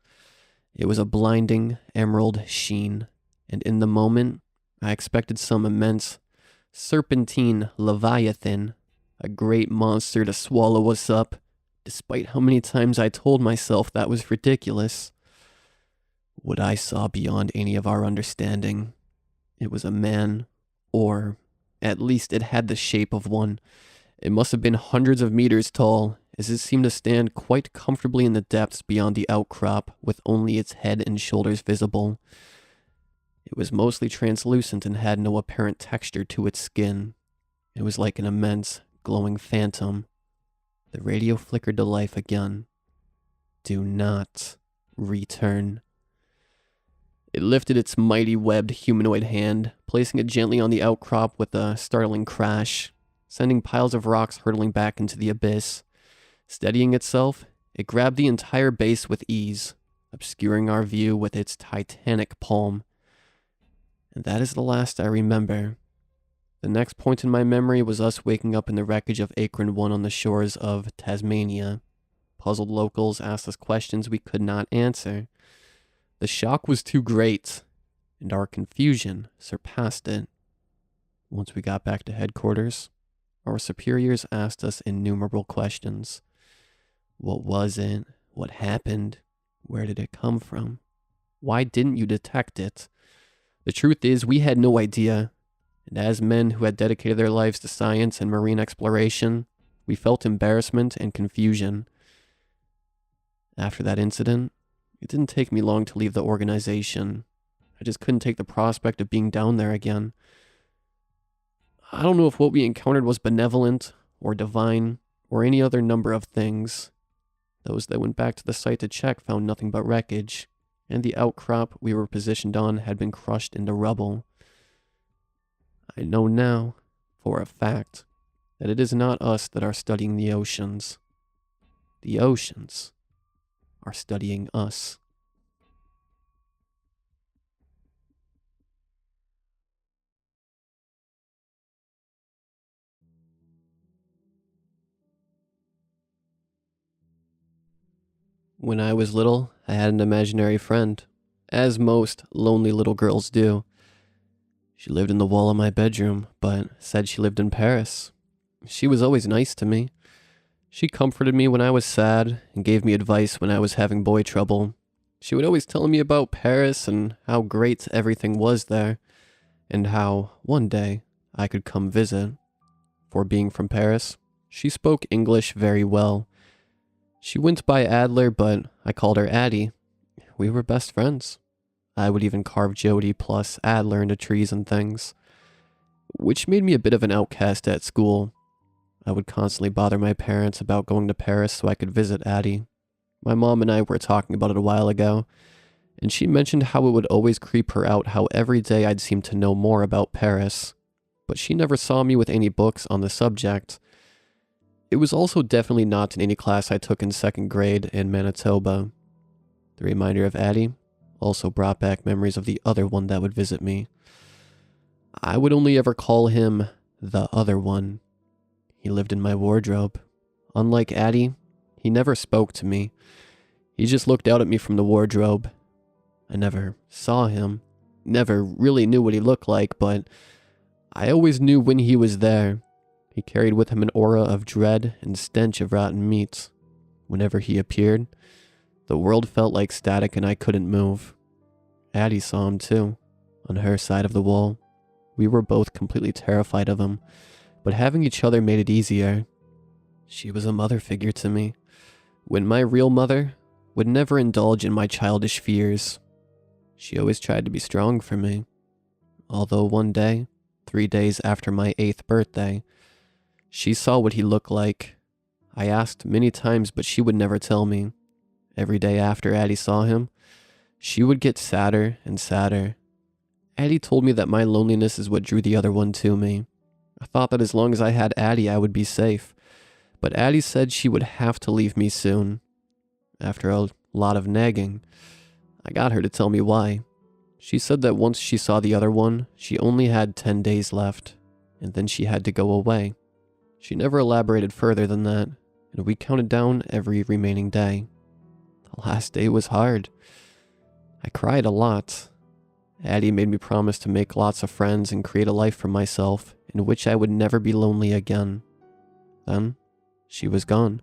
It was a blinding emerald sheen, and in the moment, I expected some immense serpentine leviathan, a great monster to swallow us up, despite how many times I told myself that was ridiculous. What I saw beyond any of our understanding. It was a man, or at least it had the shape of one. It must have been hundreds of meters tall, as it seemed to stand quite comfortably in the depths beyond the outcrop, with only its head and shoulders visible. It was mostly translucent and had no apparent texture to its skin. It was like an immense, glowing phantom. The radio flickered to life again. Do not return. It lifted its mighty webbed humanoid hand, placing it gently on the outcrop with a startling crash, sending piles of rocks hurtling back into the abyss. Steadying itself, it grabbed the entire base with ease, obscuring our view with its titanic palm. And that is the last I remember. The next point in my memory was us waking up in the wreckage of Akron 1 on the shores of Tasmania. Puzzled locals asked us questions we could not answer. The shock was too great, and our confusion surpassed it. Once we got back to headquarters, our superiors asked us innumerable questions. What was it? What happened? Where did it come from? Why didn't you detect it? The truth is, we had no idea, and as men who had dedicated their lives to science and marine exploration, we felt embarrassment and confusion. After that incident, it didn't take me long to leave the organization. I just couldn't take the prospect of being down there again. I don't know if what we encountered was benevolent, or divine, or any other number of things. Those that went back to the site to check found nothing but wreckage, and the outcrop we were positioned on had been crushed into rubble. I know now, for a fact, that it is not us that are studying the oceans. The oceans are studying us. When I was little, I had an imaginary friend, as most lonely little girls do. She lived in the wall of my bedroom, but said she lived in Paris. She was always nice to me. She comforted me when I was sad and gave me advice when I was having boy trouble. She would always tell me about Paris and how great everything was there, and how, one day, I could come visit. for being from Paris. She spoke English very well. She went by Adler, but I called her Addie. We were best friends. I would even carve Jody plus Adler into trees and things, which made me a bit of an outcast at school. I would constantly bother my parents about going to Paris so I could visit Addie. My mom and I were talking about it a while ago, and she mentioned how it would always creep her out how every day I'd seem to know more about Paris, but she never saw me with any books on the subject. It was also definitely not in any class I took in 2nd grade in Manitoba. The reminder of Addie also brought back memories of the other one that would visit me. I would only ever call him the other one. He lived in my wardrobe. Unlike Addie, he never spoke to me. He just looked out at me from the wardrobe. I never saw him, never really knew what he looked like, but I always knew when he was there. He carried with him an aura of dread and stench of rotten meat. Whenever he appeared, the world felt like static and I couldn't move. Addie saw him too, on her side of the wall. We were both completely terrified of him, but having each other made it easier. She was a mother figure to me, when my real mother would never indulge in my childish fears. She always tried to be strong for me. Although one day, 3 days after my 8th birthday, she saw what he looked like. I asked many times, but she would never tell me. Every day after Addie saw him, she would get sadder and sadder. Addie told me that my loneliness is what drew the other one to me. I thought that as long as I had Addie, I would be safe. But Addie said she would have to leave me soon. After a lot of nagging, I got her to tell me why. She said that once she saw the other one, she only had 10 days left, and then she had to go away. She never elaborated further than that, and we counted down every remaining day. The last day was hard. I cried a lot. Addie made me promise to make lots of friends and create a life for myself in which I would never be lonely again. Then, she was gone.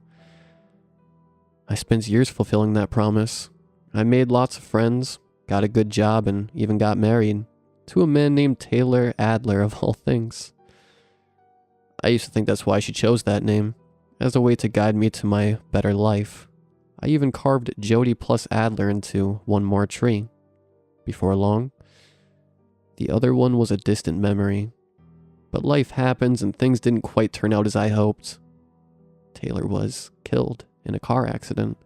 I spent years fulfilling that promise. I made lots of friends, got a good job, and even got married to a man named Taylor Adler of all things. I used to think that's why she chose that name, as a way to guide me to my better life. I even carved Jody plus Adler into one more tree. Before long, the other one was a distant memory. But life happens and things didn't quite turn out as I hoped. Taylor was killed in a car accident.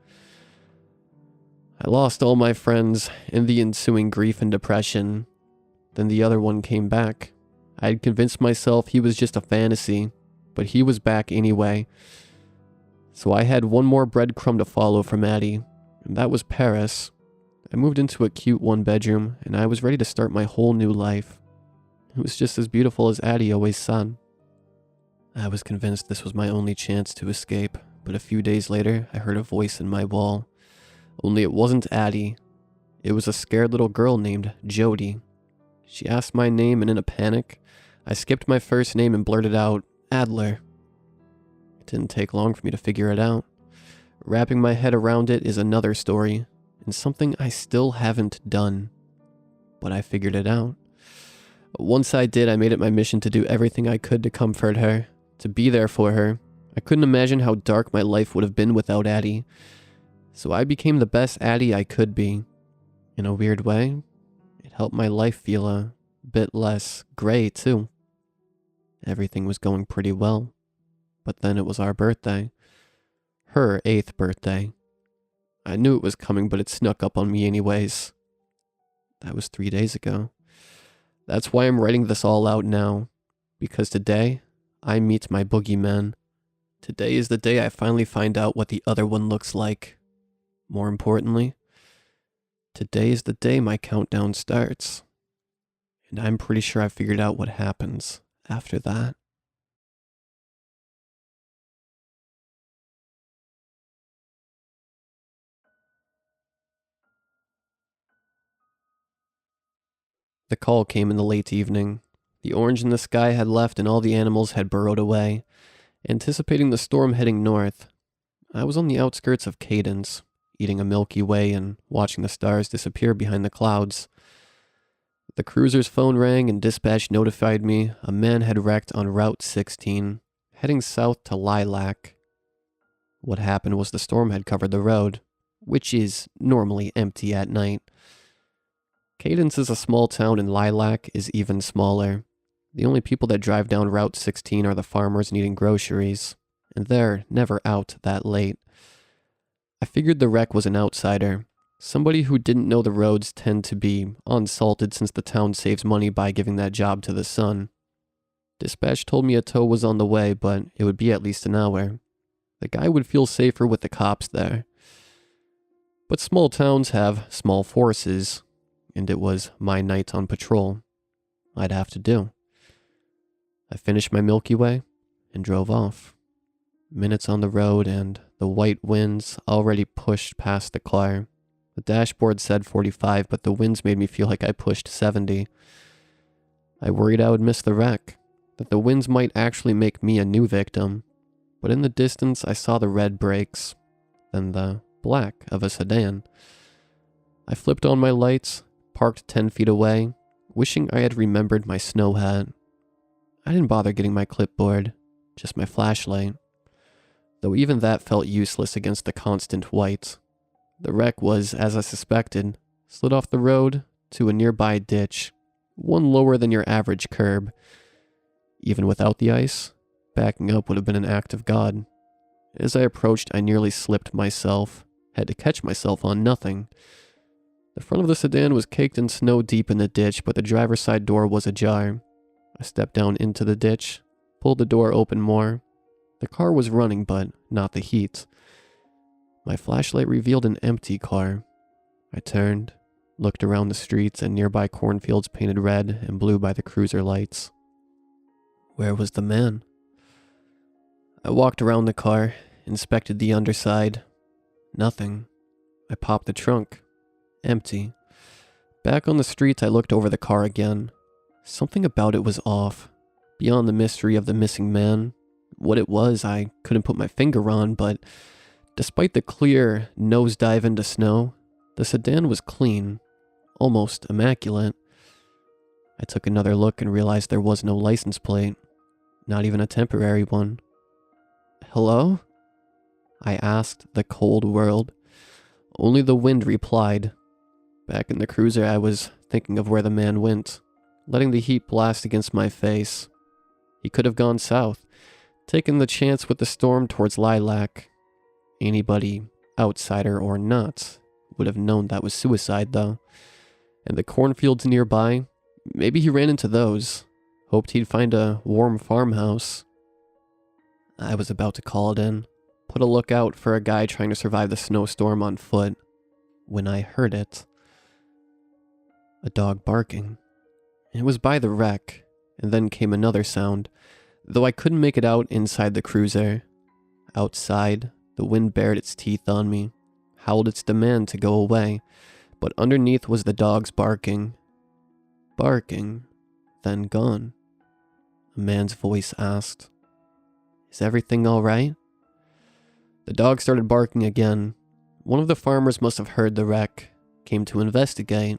I lost all my friends in the ensuing grief and depression. Then the other one came back. I had convinced myself he was just a fantasy, but he was back anyway. So I had one more breadcrumb to follow from Addie, and that was Paris. I moved into a cute 1-bedroom, and I was ready to start my whole new life. It was just as beautiful as Addie always said. I was convinced this was my only chance to escape, but a few days later, I heard a voice in my wall. Only it wasn't Addie. It was a scared little girl named Jody. She asked my name, and in a panic, I skipped my first name and blurted out, Adler. It didn't take long for me to figure it out. Wrapping my head around it is another story, and something I still haven't done. But I figured it out. Once I did, I made it my mission to do everything I could to comfort her, to be there for her. I couldn't imagine how dark my life would have been without Addie. So I became the best Addie I could be. In a weird way, it helped my life feel a bit less gray, too. Everything was going pretty well. But then it was our birthday. Her 8th birthday. I knew it was coming, but it snuck up on me anyways. That was 3 days ago. That's why I'm writing this all out now. Because today, I meet my boogeyman. Today is the day I finally find out what the other one looks like. More importantly, today is the day my countdown starts. And I'm pretty sure I figured out what happens after that. The call came in the late evening. The orange in the sky had left and all the animals had burrowed away, anticipating the storm heading north. I was on the outskirts of Cadence, eating a Milky Way and watching the stars disappear behind the clouds. The cruiser's phone rang and dispatch notified me a man had wrecked on Route 16. heading south to Lilac. What happened was the storm had covered the road, which is normally empty at night. Cadence is a small town and Lilac is even smaller. The only people that drive down Route 16 are the farmers needing groceries, and they're never out that late. I figured the wreck was an outsider, somebody who didn't know the roads tend to be unsalted since the town saves money by giving that job to the sun. Dispatch told me a tow was on the way, but it would be at least an hour. The guy would feel safer with the cops there. But small towns have small forces, and it was my night on patrol. I'd have to do. I finished my Milky Way and drove off. Minutes on the road and the white winds already pushed past the car. The dashboard said 45, but the winds made me feel like I pushed 70. I worried I would miss the wreck, that the winds might actually make me a new victim. But in the distance I saw the red brakes, then the black of a sedan. I flipped on my lights, parked 10 feet away, wishing I had remembered my snow hat. I didn't bother getting my clipboard, just my flashlight. Though even that felt useless against the constant white. The wreck was, as I suspected, slid off the road to a nearby ditch, one lower than your average curb. Even without the ice, backing up would have been an act of God. As I approached, I nearly slipped myself, had to catch myself on nothing. The front of the sedan was caked in snow deep in the ditch, but the driver's side door was ajar. I stepped down into the ditch, pulled the door open more. The car was running, but not the heat. My flashlight revealed an empty car. I turned, looked around the streets and nearby cornfields painted red and blue by the cruiser lights. Where was the man? I walked around the car, inspected the underside. Nothing. I popped the trunk. Empty. Back on the street, I looked over the car again. Something about it was off. Beyond the mystery of the missing man. What it was, I couldn't put my finger on, but despite the clear nosedive into snow, the sedan was clean, almost immaculate. I took another look and realized there was no license plate, not even a temporary one. Hello? I asked the cold world. Only the wind replied. Back in the cruiser, I was thinking of where the man went, letting the heat blast against my face. He could have gone south, taken the chance with the storm towards Lilac. Anybody, outsider or not, would have known that was suicide, though. And the cornfields nearby, maybe he ran into those, hoped he'd find a warm farmhouse. I was about to call it in, put a lookout for a guy trying to survive the snowstorm on foot, when I heard it. A dog barking. It was by the wreck, and then came another sound, though I couldn't make it out inside the cruiser. Outside, the wind bared its teeth on me, howled its demand to go away, but underneath was the dog's barking. Barking, then gone. A man's voice asked, "Is everything all right?" The dog started barking again. One of the farmers must have heard the wreck, came to investigate.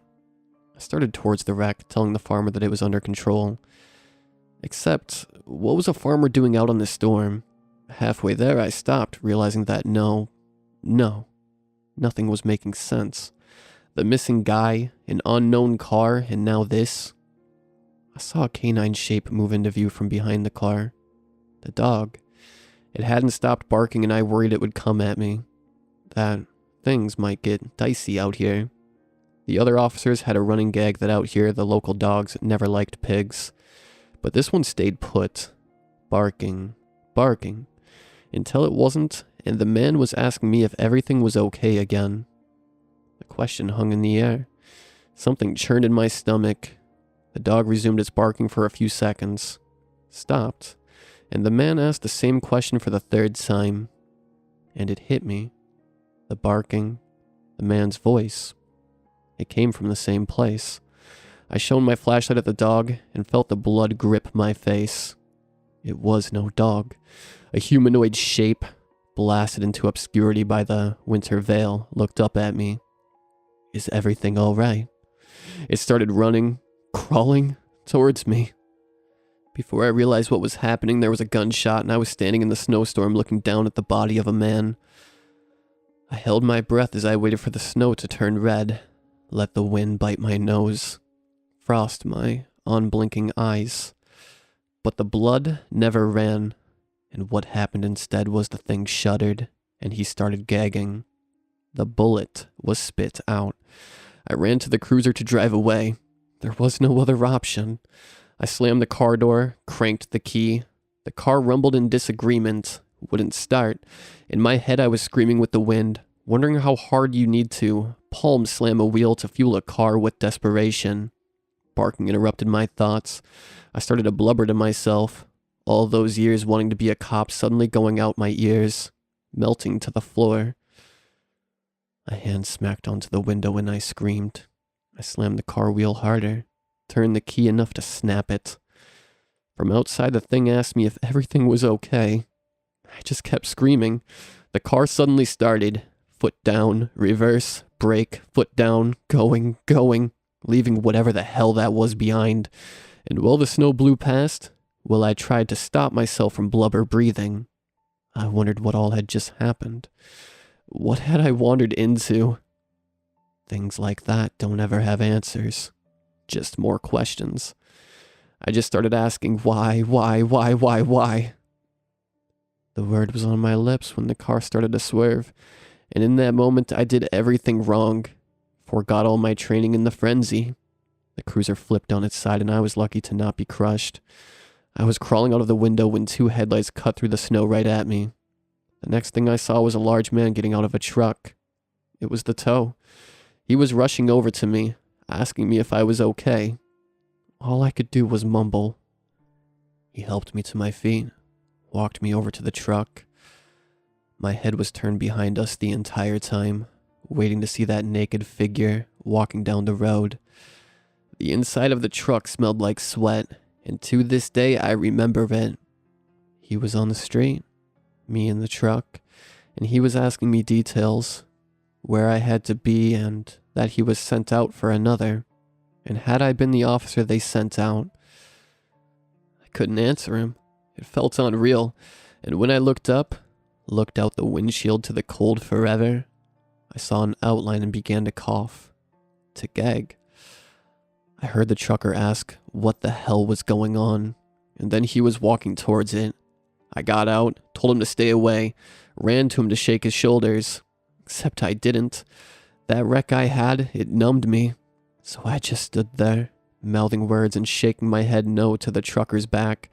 I started towards the wreck, telling the farmer that it was under control. Except, what was a farmer doing out on this storm? Halfway there, I stopped, realizing that nothing was making sense. The missing guy, an unknown car, and now this. I saw a canine shape move into view from behind the car. The dog. It hadn't stopped barking and I worried it would come at me. That things might get dicey out here. The other officers had a running gag that out here the local dogs never liked pigs. But this one stayed put. Barking. Until it wasn't, and the man was asking me if everything was okay again. The question hung in the air. Something churned in my stomach. The dog resumed its barking for a few seconds. Stopped. And the man asked the same question for the third time. And it hit me. The barking. The man's voice. It came from the same place. I shone my flashlight at the dog and felt the blood grip my face. It was no dog. A humanoid shape, blasted into obscurity by the winter veil, looked up at me. Is everything all right? It started running, crawling towards me. Before I realized what was happening, there was a gunshot and I was standing in the snowstorm looking down at the body of a man. I held my breath as I waited for the snow to turn red, let the wind bite my nose, frost my unblinking eyes. But the blood never ran, and what happened instead was the thing shuddered, and he started gagging. The bullet was spit out. I ran to the cruiser to drive away. There was no other option. I slammed the car door, cranked the key. The car rumbled in disagreement, wouldn't start. In my head I was screaming with the wind, wondering how hard you need to palm slam a wheel to fuel a car with desperation. Barking interrupted my thoughts. I started to blubber to myself. All those years wanting to be a cop suddenly going out my ears, melting to the floor. A hand smacked onto the window and I screamed. I slammed the car wheel harder, turned the key enough to snap it. From outside, the thing asked me if everything was okay. I just kept screaming. The car suddenly started. Foot down, reverse, brake, foot down, going, leaving whatever the hell that was behind. And while the snow blew past, while I tried to stop myself from blubber breathing, I wondered what all had just happened. What had I wandered into? Things like that don't ever have answers. Just more questions. I just started asking why? The word was on my lips when the car started to swerve, and in that moment I did everything wrong. Forgot all my training in the frenzy. The cruiser flipped on its side and I was lucky to not be crushed. I was crawling out of the window when two headlights cut through the snow right at me. The next thing I saw was a large man getting out of a truck. It was the tow. He was rushing over to me, asking me if I was okay. All I could do was mumble. He helped me to my feet, walked me over to the truck. My head was turned behind us the entire time, waiting to see that naked figure walking down the road. The inside of the truck smelled like sweat, and to this day I remember it. He was on the street, me in the truck, and he was asking me details, where I had to be and that he was sent out for another. And had I been the officer they sent out, I couldn't answer him. It felt unreal, and when I looked out the windshield to the cold forever, I saw an outline and began to cough, to gag. I heard the trucker ask what the hell was going on, and then he was walking towards it. I got out, told him to stay away, ran to him to shake his shoulders, except I didn't. That wreck I had, it numbed me, so I just stood there, mouthing words and shaking my head no to the trucker's back.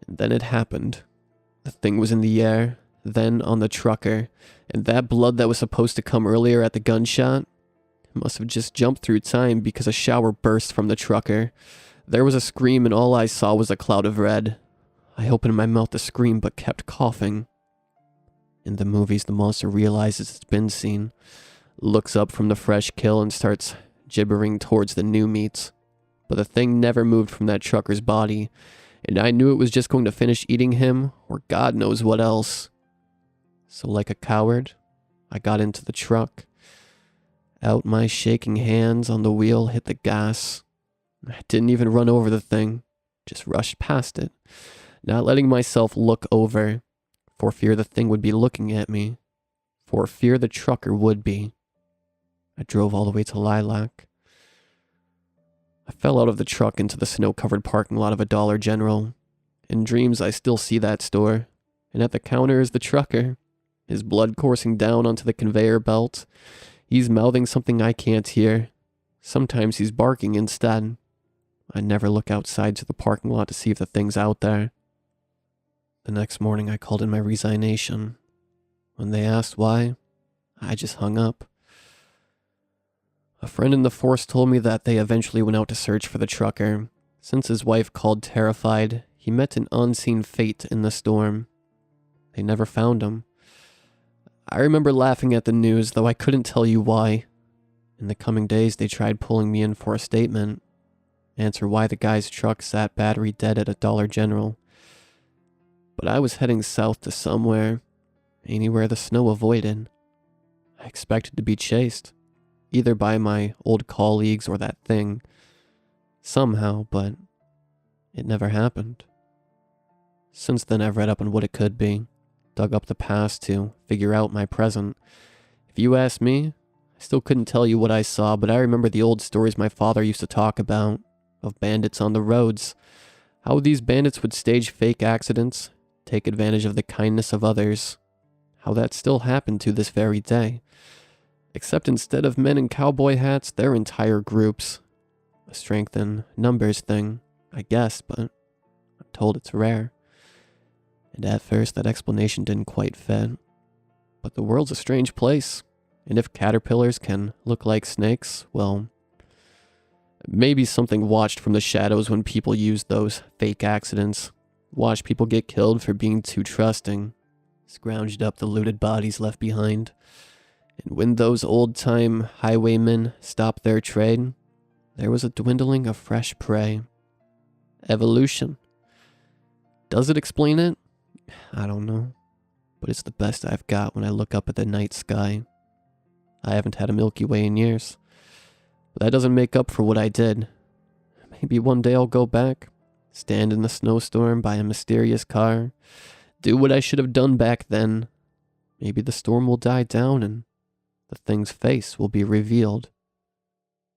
And then it happened. The thing was in the air, then on the trucker, and that blood that was supposed to come earlier at the gunshot must have just jumped through time because a shower burst from the trucker. There was a scream and all I saw was a cloud of red. I opened my mouth to scream but kept coughing. In the movies, the monster realizes it's been seen, looks up from the fresh kill and starts gibbering towards the new meats. But the thing never moved from that trucker's body, and I knew it was just going to finish eating him, or God knows what else. So like a coward, I got into the truck. Out my shaking hands on the wheel hit the gas. I didn't even run over the thing, just rushed past it, not letting myself look over, for fear the thing would be looking at me, for fear the trucker would be. I drove all the way to Lilac. I fell out of the truck into the snow-covered parking lot of a Dollar General. In dreams, I still see that store, and at the counter is the trucker, his blood coursing down onto the conveyor belt. He's mouthing something I can't hear. Sometimes he's barking instead. I never look outside to the parking lot to see if the thing's out there. The next morning, I called in my resignation. When they asked why, I just hung up. A friend in the force told me that they eventually went out to search for the trucker. Since his wife called terrified, he met an unseen fate in the storm. They never found him. I remember laughing at the news, though I couldn't tell you why. In the coming days, they tried pulling me in for a statement. Answer why the guy's truck sat battery dead at a Dollar General. But I was heading south to somewhere, anywhere the snow avoided. I expected to be chased, either by my old colleagues or that thing. Somehow, but it never happened. Since then, I've read up on what it could be, dug up the past to figure out my present. If you ask me, I still couldn't tell you what I saw, but I remember the old stories my father used to talk about, of bandits on the roads, how these bandits would stage fake accidents, take advantage of the kindness of others, how that still happened to this very day. Except instead of men in cowboy hats, they're entire groups. A strength in numbers thing, I guess, but I'm told it's rare. And at first, that explanation didn't quite fit. But the world's a strange place, and if caterpillars can look like snakes, well, maybe something watched from the shadows when people used those fake accidents, watched people get killed for being too trusting, scrounged up the looted bodies left behind. And when those old-time highwaymen stopped their trade, there was a dwindling of fresh prey. Evolution. Does it explain it? I don't know. But it's the best I've got when I look up at the night sky. I haven't had a Milky Way in years. But that doesn't make up for what I did. Maybe one day I'll go back, stand in the snowstorm by a mysterious car, do what I should have done back then. Maybe the storm will die down and the thing's face will be revealed.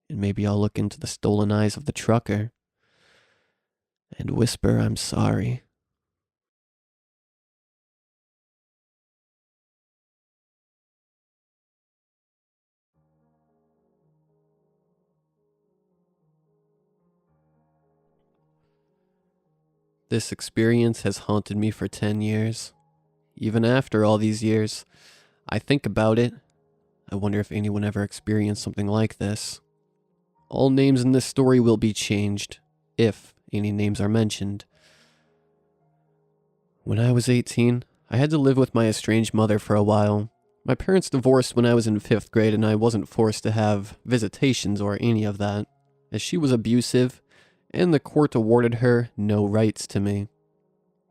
And maybe I'll look into the stolen eyes of the trucker and whisper I'm sorry. This experience has haunted me for 10 years. Even after all these years, I think about it. I wonder if anyone ever experienced something like this. All names in this story will be changed, if any names are mentioned. When I was 18, I had to live with my estranged mother for a while. My parents divorced when I was in 5th grade and I wasn't forced to have visitations or any of that, as she was abusive, and the court awarded her no rights to me.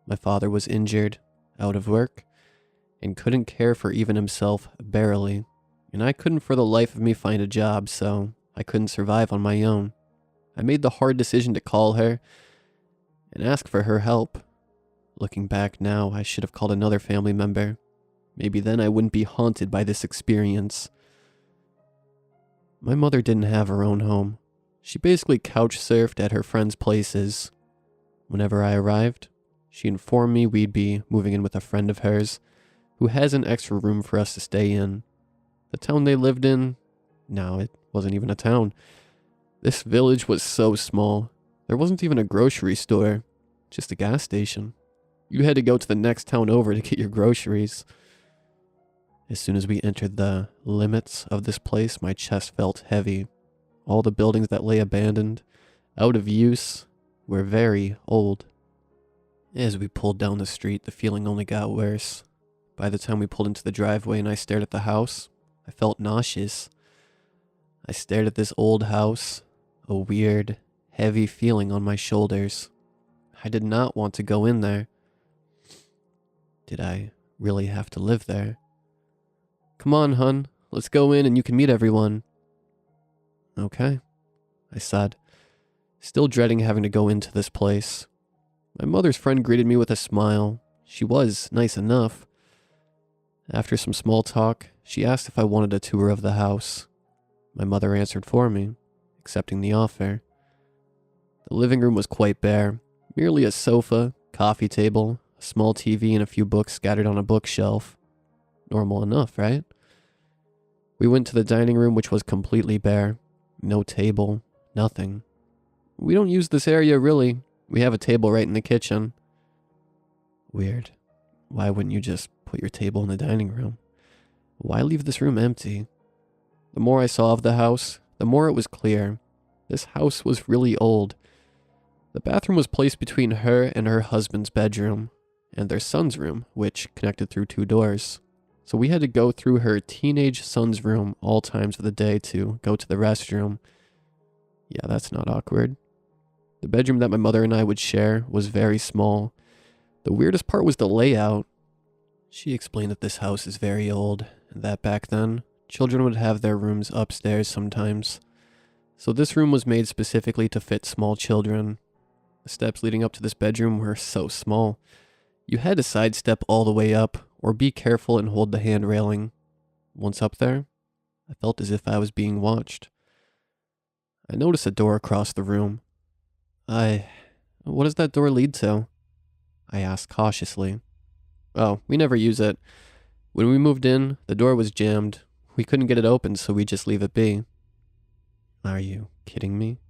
My father was injured, out of work, and couldn't care for even himself barely, and I couldn't for the life of me find a job, so I couldn't survive on my own. I made the hard decision to call her and ask for her help. Looking back now, I should have called another family member. Maybe then I wouldn't be haunted by this experience. My mother didn't have her own home. She basically couch surfed at her friends' places. Whenever I arrived, she informed me we'd be moving in with a friend of hers who has an extra room for us to stay in. The town they lived in, no, it wasn't even a town. This village was so small. There wasn't even a grocery store, just a gas station. You had to go to the next town over to get your groceries. As soon as we entered the limits of this place, my chest felt heavy. All the buildings that lay abandoned, out of use, were very old. As we pulled down the street, the feeling only got worse. By the time we pulled into the driveway and I stared at the house, I felt nauseous. I stared at this old house, a weird, heavy feeling on my shoulders. I did not want to go in there. Did I really have to live there? Come on, hun, let's go in and you can meet everyone. Okay, I said, still dreading having to go into this place. My mother's friend greeted me with a smile. She was nice enough. After some small talk, she asked if I wanted a tour of the house. My mother answered for me, accepting the offer. The living room was quite bare, merely a sofa, coffee table, a small TV, and a few books scattered on a bookshelf. Normal enough, right? We went to the dining room, which was completely bare. No table, nothing. We don't use this area, really. We have a table right in the kitchen. Weird. Why wouldn't you just put your table in the dining room? Why leave this room empty? The more I saw of the house, the more it was clear. This house was really old. The bathroom was placed between her and her husband's bedroom, and their son's room, which connected through 2 doors. So we had to go through her teenage son's room all times of the day to go to the restroom. Yeah, that's not awkward. The bedroom that my mother and I would share was very small. The weirdest part was the layout. She explained that this house is very old, and that back then, children would have their rooms upstairs sometimes. So this room was made specifically to fit small children. The steps leading up to this bedroom were so small. You had to sidestep all the way up, or be careful and hold the hand railing. Once up there, I felt as if I was being watched. I noticed a door across the room. What does that door lead to? I asked cautiously. Oh, we never use it. When we moved in, the door was jammed. We couldn't get it open, so we just leave it be. Are you kidding me?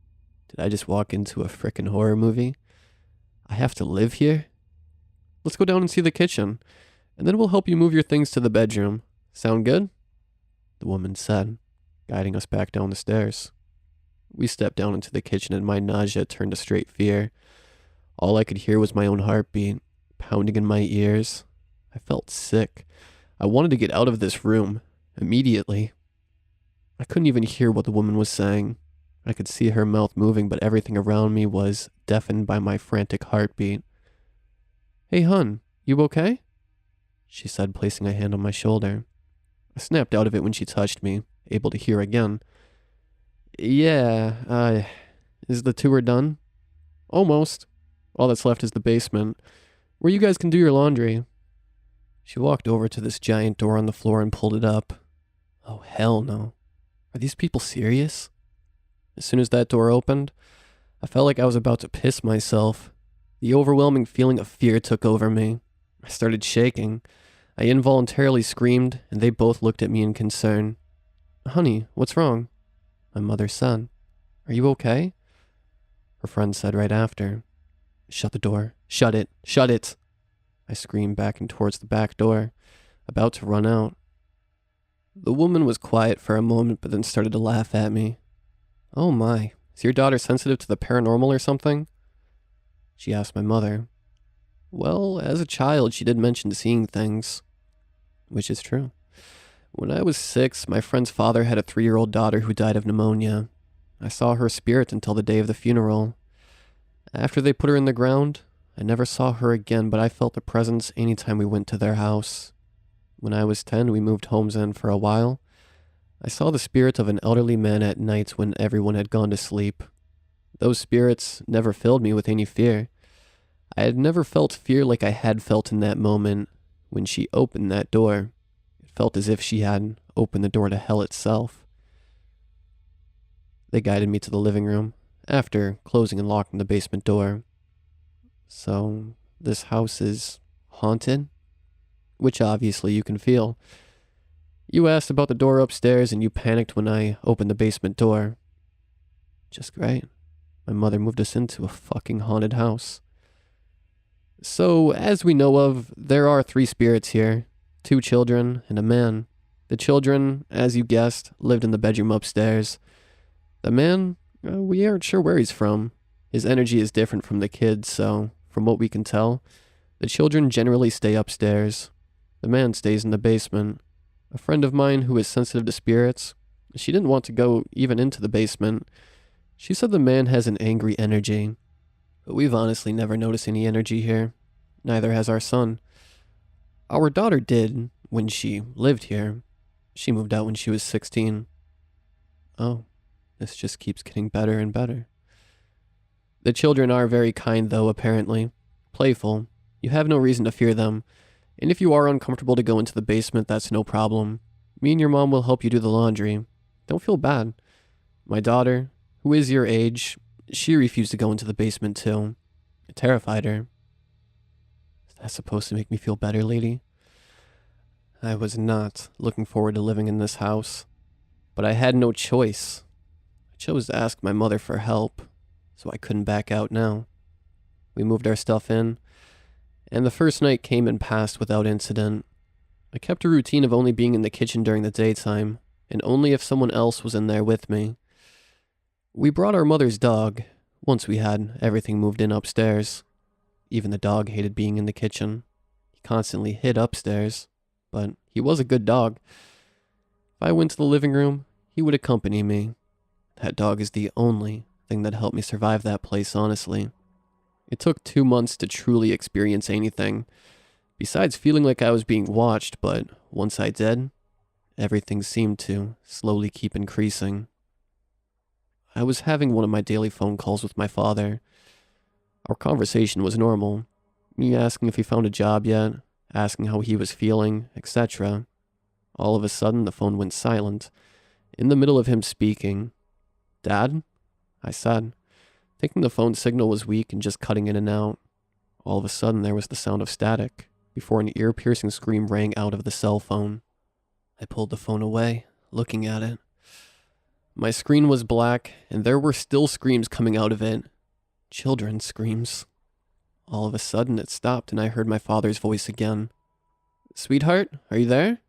Did I just walk into a frickin' horror movie? I have to live here? Let's go down and see the kitchen, and then we'll help you move your things to the bedroom. Sound good? The woman said, guiding us back down the stairs. We stepped down into the kitchen and my nausea turned to straight fear. All I could hear was my own heartbeat, pounding in my ears. I felt sick. I wanted to get out of this room, immediately. I couldn't even hear what the woman was saying. I could see her mouth moving, but everything around me was deafened by my frantic heartbeat. Hey, hun, you okay? She said, placing a hand on my shoulder. I snapped out of it when she touched me, able to hear again. Yeah, is the tour done? Almost. All that's left is the basement, where you guys can do your laundry. She walked over to this giant door on the floor and pulled it up. Oh, hell no. Are these people serious? As soon as that door opened, I felt like I was about to piss myself. The overwhelming feeling of fear took over me. I started shaking. I involuntarily screamed, and they both looked at me in concern. Honey, what's wrong? My mother said. Are you okay? Her friend said right after. Shut the door. Shut it. Shut it. I screamed backing towards the back door, about to run out. The woman was quiet for a moment, but then started to laugh at me. Oh my, is your daughter sensitive to the paranormal or something? She asked my mother. Well, as a child, she did mention seeing things. Which is true. When I was 6, my friend's father had a 3-year-old daughter who died of pneumonia. I saw her spirit until the day of the funeral. After they put her in the ground, I never saw her again, but I felt the presence anytime we went to their house. When I was 10, we moved homes in for a while. I saw the spirit of an elderly man at night when everyone had gone to sleep. Those spirits never filled me with any fear. I had never felt fear like I had felt in that moment when she opened that door. It felt as if she had opened the door to hell itself. They guided me to the living room, after closing and locking the basement door. So, this house is haunted? Which obviously you can feel. You asked about the door upstairs and you panicked when I opened the basement door. Just great. My mother moved us into a fucking haunted house. So, as we know of, there are 3 spirits here. 2 children and a man. The children, as you guessed, lived in the bedroom upstairs. The man, we aren't sure where he's from. His energy is different from the kids, so, from what we can tell, the children generally stay upstairs. The man stays in the basement. A friend of mine who is sensitive to spirits, she didn't want to go even into the basement. She said the man has an angry energy. But we've honestly never noticed any energy here. Neither has our son. Our daughter did when she lived here. She moved out when she was 16. Oh, this just keeps getting better and better. The children are very kind though, apparently. Playful. You have no reason to fear them. And if you are uncomfortable to go into the basement, that's no problem. Me and your mom will help you do the laundry. Don't feel bad. My daughter, who is your age, she refused to go into the basement too. It terrified her. Is that supposed to make me feel better, lady? I was not looking forward to living in this house, but I had no choice. I chose to ask my mother for help, so I couldn't back out now. We moved our stuff in, and the first night came and passed without incident. I kept a routine of only being in the kitchen during the daytime, and only if someone else was in there with me. We brought our mother's dog, once we had everything moved in upstairs. Even the dog hated being in the kitchen. He constantly hid upstairs, but he was a good dog. If I went to the living room, he would accompany me. That dog is the only thing that helped me survive that place, honestly. It took 2 months to truly experience anything, besides feeling like I was being watched, but once I did, everything seemed to slowly keep increasing. I was having one of my daily phone calls with my father. Our conversation was normal. Me asking if he found a job yet, asking how he was feeling, etc. All of a sudden, the phone went silent, in the middle of him speaking. "Dad?" I said, thinking the phone signal was weak and just cutting in and out. All of a sudden, there was the sound of static, before an ear-piercing scream rang out of the cell phone. I pulled the phone away, looking at it. My screen was black, and there were still screams coming out of it. Children's screams. All of a sudden, it stopped, and I heard my father's voice again. "Sweetheart, are you there?"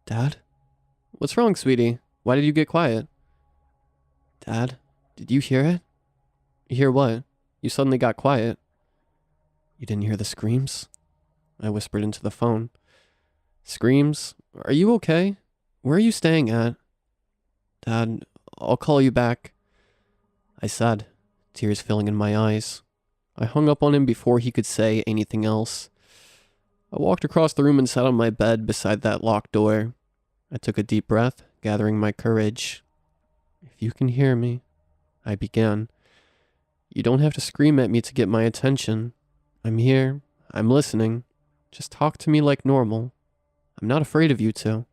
"Dad?" "What's wrong, sweetie? Why did you get quiet?" "Dad, did you hear it?" "Hear what? You suddenly got quiet." "You didn't hear the screams?" I whispered into the phone. "Screams? Are you okay? Where are you staying at?" "Dad, I'll call you back," I said, tears filling in my eyes. I hung up on him before he could say anything else. I walked across the room and sat on my bed beside that locked door. I took a deep breath, gathering my courage. "If you can hear me," I began, "you don't have to scream at me to get my attention. I'm here. I'm listening. Just talk to me like normal. I'm not afraid of you two."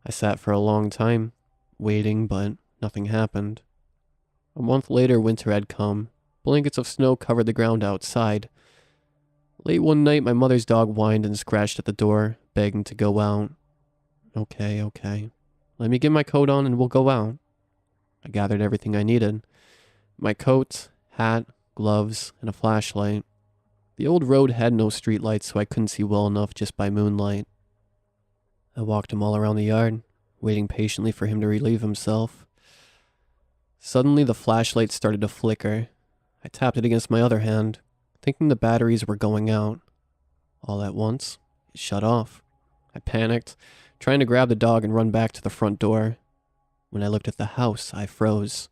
I sat for a long time, waiting, but nothing happened. A month later, winter had come. Blankets of snow covered the ground outside. Late one night, my mother's dog whined and scratched at the door, begging to go out. Okay. Let me get my coat on and we'll go out." I gathered everything I needed. My coat, hat, gloves, and a flashlight. The old road had no streetlights, so I couldn't see well enough just by moonlight. I walked him all around the yard, waiting patiently for him to relieve himself. Suddenly, the flashlight started to flicker. I tapped it against my other hand, thinking the batteries were going out. All at once, it shut off. I panicked, trying to grab the dog and run back to the front door. When I looked at the house, I froze.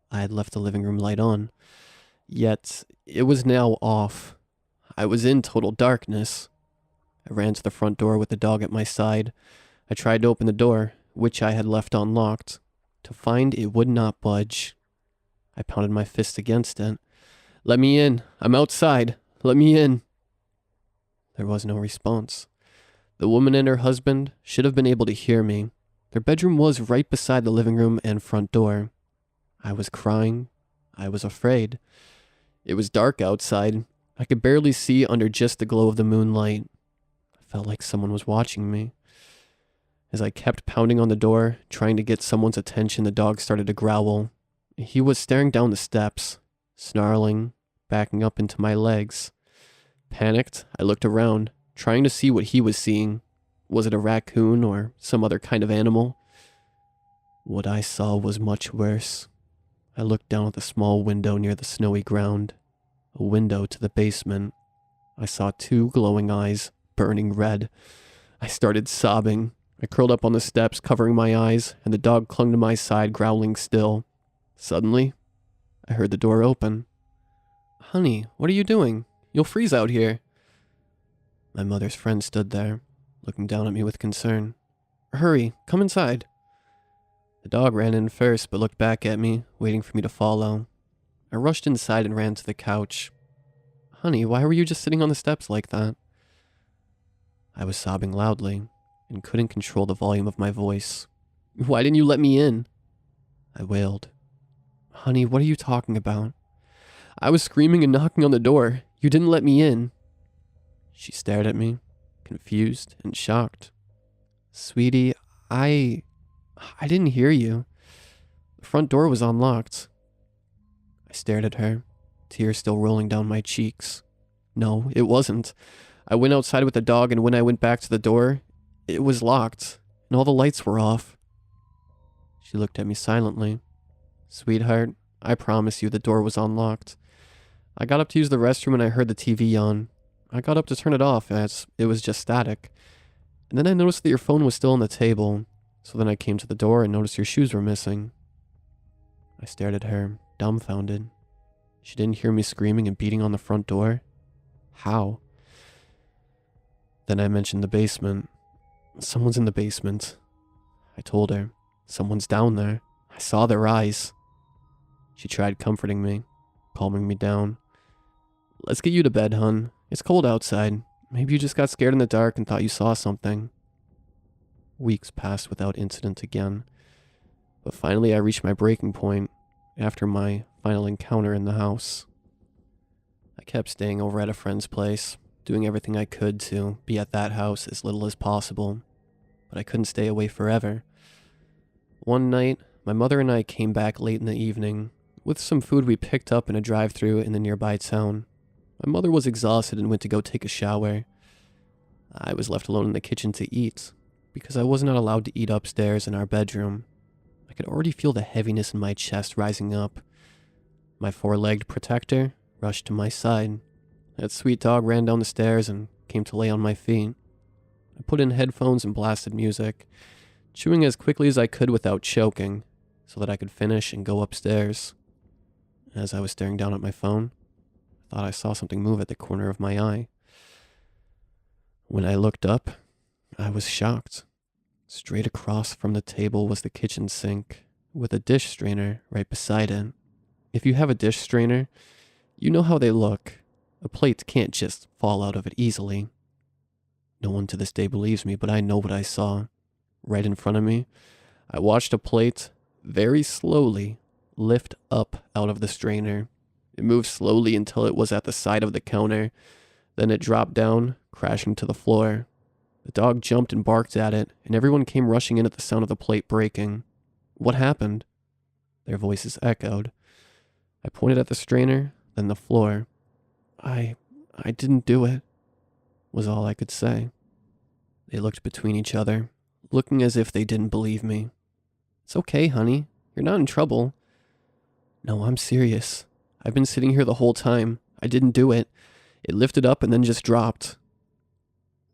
I had left the living room light on, yet it was now off. I was in total darkness. I ran to the front door with the dog at my side. I tried to open the door, which I had left unlocked, to find it would not budge. I pounded my fist against it. "Let me in. I'm outside. Let me in." There was no response. The woman and her husband should have been able to hear me. Their bedroom was right beside the living room and front door. I was crying. I was afraid. It was dark outside. I could barely see under just the glow of the moonlight. I felt like someone was watching me. As I kept pounding on the door, trying to get someone's attention, the dog started to growl. He was staring down the steps, snarling, backing up into my legs. Panicked, I looked around, trying to see what he was seeing. Was it a raccoon or some other kind of animal? What I saw was much worse. I looked down at the small window near the snowy ground, a window to the basement. I saw two glowing eyes, burning red. I started sobbing. I curled up on the steps, covering my eyes, and the dog clung to my side, growling still. Suddenly, I heard the door open. "Honey, what are you doing? You'll freeze out here." My mother's friend stood there, looking down at me with concern. "Hurry, come inside." The dog ran in first, but looked back at me, waiting for me to follow. I rushed inside and ran to the couch. "Honey, why were you just sitting on the steps like that?" I was sobbing loudly, and couldn't control the volume of my voice. "Why didn't you let me in?" I wailed. "Honey, what are you talking about?" "I was screaming and knocking on the door. You didn't let me in." She stared at me, confused and shocked. "Sweetie, I didn't hear you. The front door was unlocked." I stared at her, tears still rolling down my cheeks. No, it wasn't. I went outside with the dog, and when I went back to the door, it was locked, and all the lights were off. She looked at me silently. "Sweetheart, I promise you the door was unlocked. I got up to use the restroom and I heard the TV on. I got up to turn it off as it was just static. And then I noticed that your phone was still on the table. So then I came to the door and noticed your shoes were missing." I stared at her, dumbfounded. She didn't hear me screaming and beating on the front door? How? Then I mentioned the basement. "Someone's in the basement." I told her. "Someone's down there. I saw their eyes." She tried comforting me. calming me down. "Let's get you to bed, hun. It's cold outside. Maybe you just got scared in the dark and thought you saw something." Weeks passed without incident again. But finally I reached my breaking point after my final encounter in the house. I kept staying over at a friend's place, doing everything I could to be at that house as little as possible, but I couldn't stay away forever. One night, my mother and I came back late in the evening with some food we picked up in a drive-thru in the nearby town. My mother was exhausted and went to go take a shower. I was left alone in the kitchen to eat, because I was not allowed to eat upstairs in our bedroom. I could already feel the heaviness in my chest rising up. My four-legged protector rushed to my side. That sweet dog ran down the stairs and came to lay on my feet. I put in headphones and blasted music, chewing as quickly as I could without choking, so that I could finish and go upstairs. As I was staring down at my phone, I thought I saw something move at the corner of my eye. When I looked up, I was shocked. Straight across from the table was the kitchen sink, with a dish strainer right beside it. If you have a dish strainer, you know how they look. A plate can't just fall out of it easily. No one to this day believes me, but I know what I saw. Right in front of me, I watched a plate very slowly lift up out of the strainer. It moved slowly until it was at the side of the counter. Then it dropped down, crashing to the floor. The dog jumped and barked at it, and everyone came rushing in at the sound of the plate breaking. "What happened?" Their voices echoed. I pointed at the strainer, then the floor. I didn't do it," was all I could say. They looked between each other, looking as if they didn't believe me. "It's okay, honey. You're not in trouble." "No, I'm serious. I've been sitting here the whole time. I didn't do it. It lifted up and then just dropped."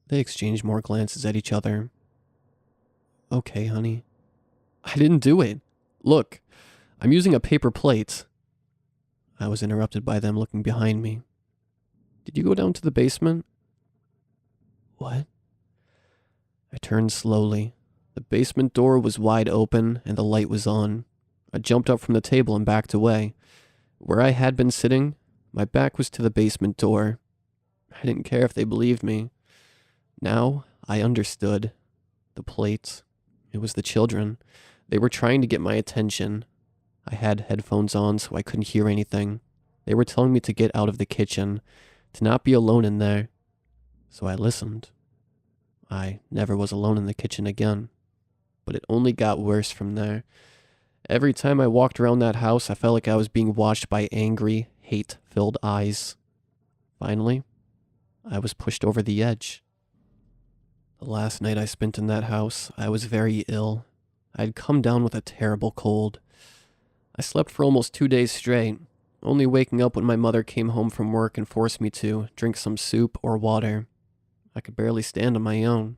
They exchanged more glances at each other. "Okay, honey." "I didn't do it. Look, I'm using a paper plate." I was interrupted by them looking behind me. "Did you go down to the basement?" "What?" I turned slowly. The basement door was wide open and the light was on. I jumped up from the table and backed away. Where I had been sitting, my back was to the basement door. I didn't care if they believed me. Now I understood. The plate. It was the children. They were trying to get my attention. I had headphones on so I couldn't hear anything. They were telling me to get out of the kitchen, to not be alone in there. So I listened. I never was alone in the kitchen again. But it only got worse from there. Every time I walked around that house, I felt like I was being watched by angry, hate-filled eyes. Finally, I was pushed over the edge. The last night I spent in that house, I was very ill. I had come down with a terrible cold. I slept for almost 2 days straight, only waking up when my mother came home from work and forced me to drink some soup or water. I could barely stand on my own.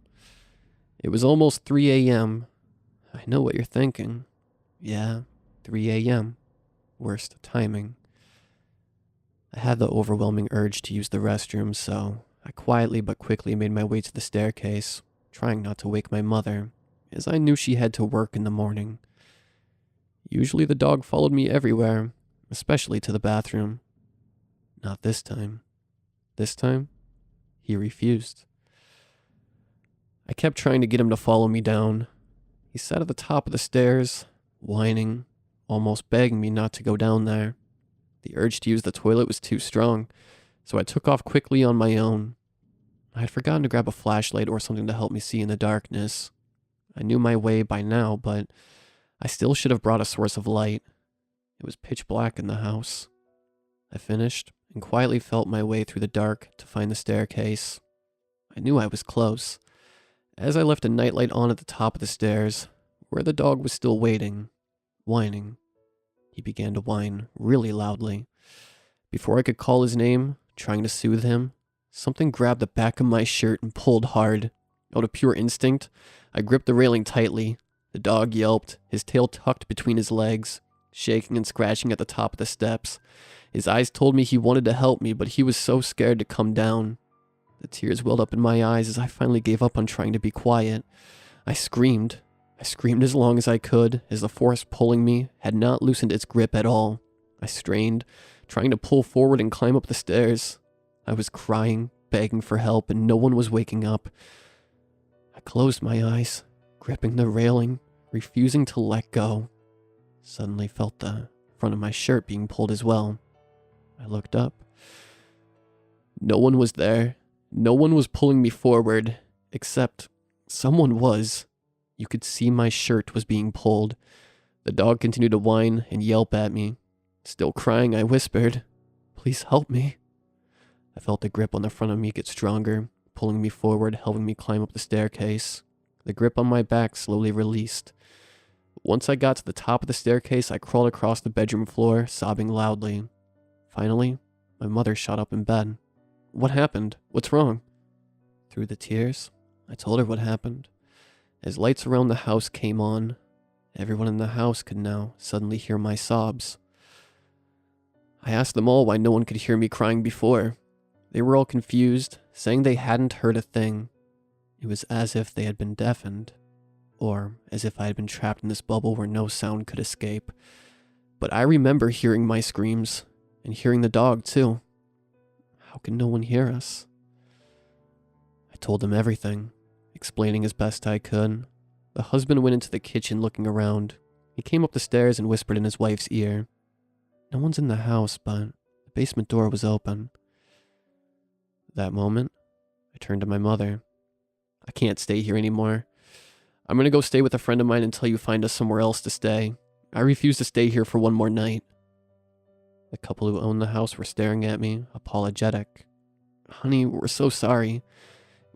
It was almost 3 a.m. I know what you're thinking. Yeah, 3 a.m. Worst timing. I had the overwhelming urge to use the restroom, so I quietly but quickly made my way to the staircase, trying not to wake my mother, as I knew she had to work in the morning. Usually the dog followed me everywhere, especially to the bathroom. Not this time. This time, he refused. I kept trying to get him to follow me down. He sat at the top of the stairs, whining, almost begging me not to go down there. The urge to use the toilet was too strong, so I took off quickly on my own. I had forgotten to grab a flashlight or something to help me see in the darkness. I knew my way by now, but I still should have brought a source of light. It was pitch black in the house. I finished and quietly felt my way through the dark to find the staircase. I knew I was close, as I left a nightlight on at the top of the stairs, where the dog was still waiting, whining. He began to whine really loudly. Before I could call his name, trying to soothe him, something grabbed the back of my shirt and pulled hard. Out of pure instinct, I gripped the railing tightly. The dog yelped, his tail tucked between his legs, shaking and scratching at the top of the steps. His eyes told me he wanted to help me, but he was so scared to come down. The tears welled up in my eyes as I finally gave up on trying to be quiet. I screamed. I screamed as long as I could, as the force pulling me had not loosened its grip at all. I strained, trying to pull forward and climb up the stairs. I was crying, begging for help, and no one was waking up. I closed my eyes, gripping the railing, refusing to let go. Suddenly felt the front of my shirt being pulled as well. I looked up. No one was there. No one was pulling me forward, except someone was. You could see my shirt was being pulled. The dog continued to whine and yelp at me. Still crying, I whispered, "Please help me." I felt the grip on the front of me get stronger, pulling me forward, helping me climb up the staircase. The grip on my back slowly released. Once I got to the top of the staircase, I crawled across the bedroom floor, sobbing loudly. Finally, my mother shot up in bed. "What happened? What's wrong?" Through the tears, I told her what happened. As lights around the house came on, everyone in the house could now suddenly hear my sobs. I asked them all why no one could hear me crying before. They were all confused, saying they hadn't heard a thing. It was as if they had been deafened, or as if I had been trapped in this bubble where no sound could escape. But I remember hearing my screams, and hearing the dog too. How could no one hear us? I told them everything, explaining as best I could. The husband went into the kitchen looking around. He came up the stairs and whispered in his wife's ear. No one's in the house, but the basement door was open. That moment, I turned to my mother. I can't stay here anymore. I'm going to go stay with a friend of mine until you find us somewhere else to stay. I refuse to stay here for one more night. The couple who owned the house were staring at me, apologetic. Honey, we're so sorry.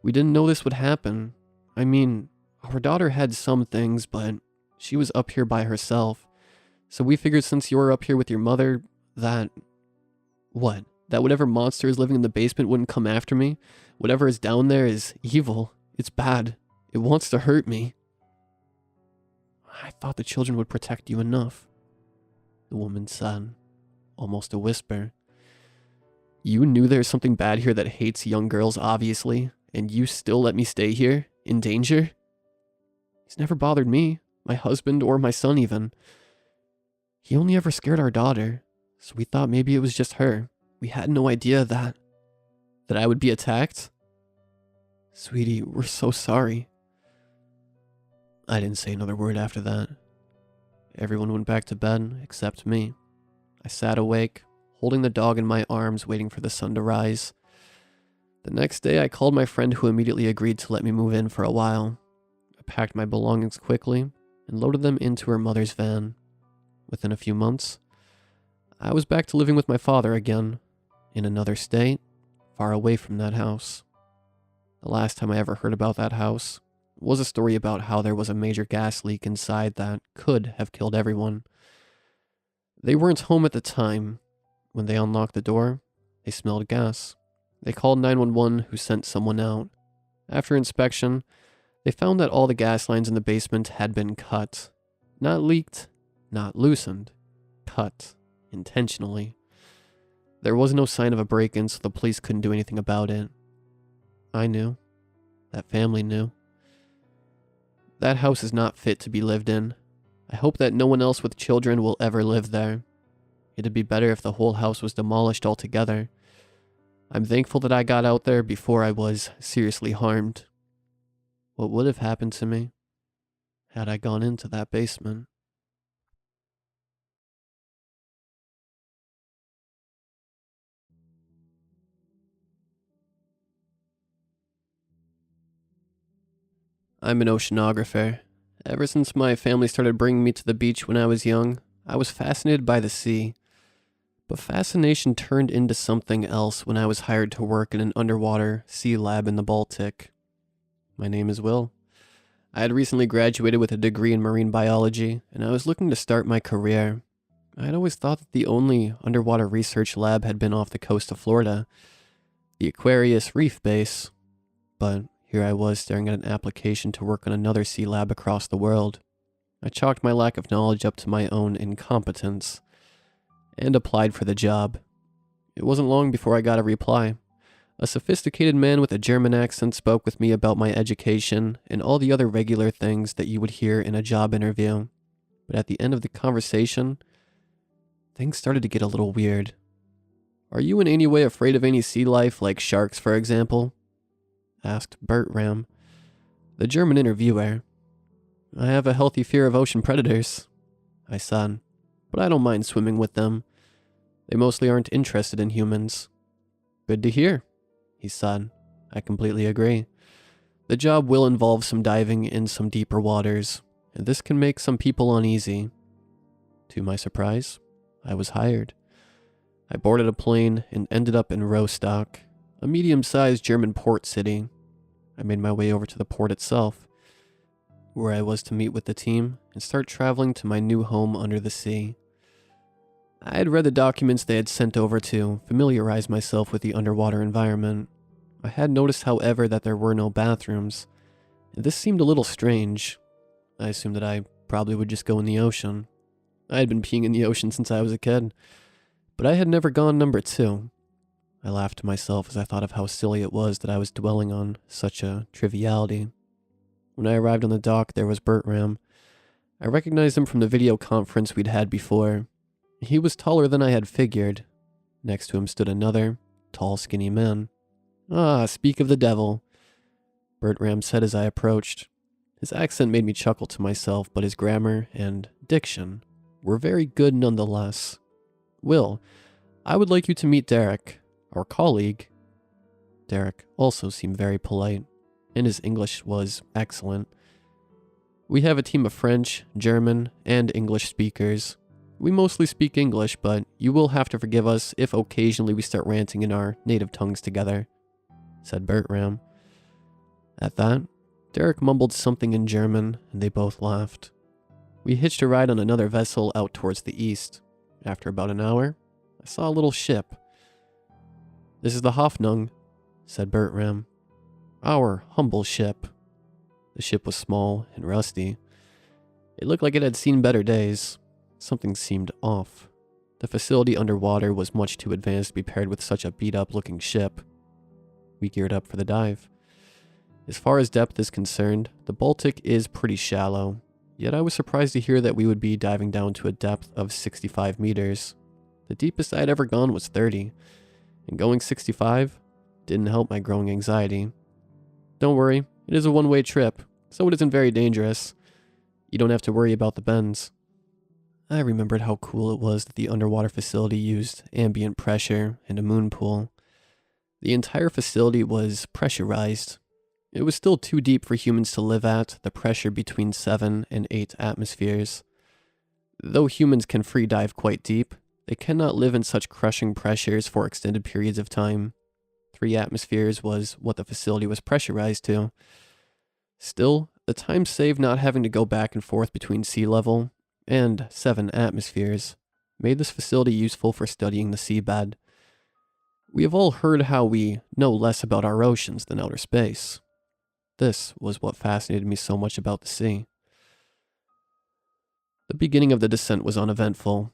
We didn't know this would happen. I mean, our daughter had some things, but she was up here by herself. So we figured since you were up here with your mother, that... What? That whatever monster is living in the basement wouldn't come after me? Whatever is down there is evil. It's bad. It wants to hurt me. I thought the children would protect you enough, the woman said, almost a whisper. You knew there's something bad here that hates young girls, obviously, and you still let me stay here, in danger? He's never bothered me, my husband, or my son even. He only ever scared our daughter, so we thought maybe it was just her. We had no idea that I would be attacked. Sweetie, we're so sorry. I didn't say another word after that. Everyone went back to bed, except me. I sat awake, holding the dog in my arms, waiting for the sun to rise. The next day, I called my friend who immediately agreed to let me move in for a while. I packed my belongings quickly and loaded them into her mother's van. Within a few months, I was back to living with my father again, in another state, far away from that house. The last time I ever heard about that house was a story about how there was a major gas leak inside that could have killed everyone. They weren't home at the time. When they unlocked the door, they smelled gas. They called 911, who sent someone out. After inspection, they found that all the gas lines in the basement had been cut. Not leaked, not loosened. Cut. Intentionally. There was no sign of a break-in, so the police couldn't do anything about it. I knew. That family knew. That house is not fit to be lived in. I hope that no one else with children will ever live there. It'd be better if the whole house was demolished altogether. I'm thankful that I got out there before I was seriously harmed. What would have happened to me had I gone into that basement? I'm an oceanographer. Ever since my family started bringing me to the beach when I was young, I was fascinated by the sea. But fascination turned into something else when I was hired to work in an underwater sea lab in the Baltic. My name is Will. I had recently graduated with a degree in marine biology, and I was looking to start my career. I had always thought that the only underwater research lab had been off the coast of Florida, the Aquarius Reef Base, but here I was staring at an application to work on another sea lab across the world. I chalked my lack of knowledge up to my own incompetence, and applied for the job. It wasn't long before I got a reply. A sophisticated man with a German accent spoke with me about my education and all the other regular things that you would hear in a job interview. But at the end of the conversation, things started to get a little weird. Are you in any way afraid of any sea life, like sharks, for example? Asked Bertram, the German interviewer. I have a healthy fear of ocean predators, I said, but I don't mind swimming with them. They mostly aren't interested in humans. Good to hear, he said. I completely agree. The job will involve some diving in some deeper waters, and this can make some people uneasy. To my surprise, I was hired. I boarded a plane and ended up in Rostock, a medium-sized German port city. I made my way over to the port itself, where I was to meet with the team and start traveling to my new home under the sea. I had read the documents they had sent over to familiarize myself with the underwater environment. I had noticed, however, that there were no bathrooms, and this seemed a little strange. I assumed that I probably would just go in the ocean. I had been peeing in the ocean since I was a kid, but I had never gone number 2. I laughed to myself as I thought of how silly it was that I was dwelling on such a triviality. When I arrived on the dock, there was Bertram. I recognized him from the video conference we'd had before. He was taller than I had figured. Next to him stood another, tall, skinny man. Ah, speak of the devil, Bertram said as I approached. His accent made me chuckle to myself, but his grammar and diction were very good nonetheless. Will, I would like you to meet Derek, our colleague. Derek also seemed very polite, and his English was excellent. We have a team of French, German, and English speakers. We mostly speak English, but you will have to forgive us if occasionally we start ranting in our native tongues together, said Bertram. At that, Derek mumbled something in German, and they both laughed. We hitched a ride on another vessel out towards the east. After about an hour, I saw a little ship. This is the Hoffnung, said Bertram. Our humble ship. The ship was small and rusty. It looked like it had seen better days. Something seemed off. The facility underwater was much too advanced to be paired with such a beat-up looking ship. We geared up for the dive. As far as depth is concerned, the Baltic is pretty shallow, yet I was surprised to hear that we would be diving down to a depth of 65 meters. The deepest I had ever gone was 30, and going 65 didn't help my growing anxiety. Don't worry, it is a one-way trip, so it isn't very dangerous. You don't have to worry about the bends. I remembered how cool it was that the underwater facility used ambient pressure and a moon pool. The entire facility was pressurized. It was still too deep for humans to live at, the pressure between 7 and 8 atmospheres. Though humans can free dive quite deep, they cannot live in such crushing pressures for extended periods of time. 3 atmospheres was what the facility was pressurized to. Still, the time saved not having to go back and forth between sea level and 7 atmospheres made this facility useful for studying the seabed. We have all heard how we know less about our oceans than outer space. This was what fascinated me so much about the sea. The beginning of the descent was uneventful.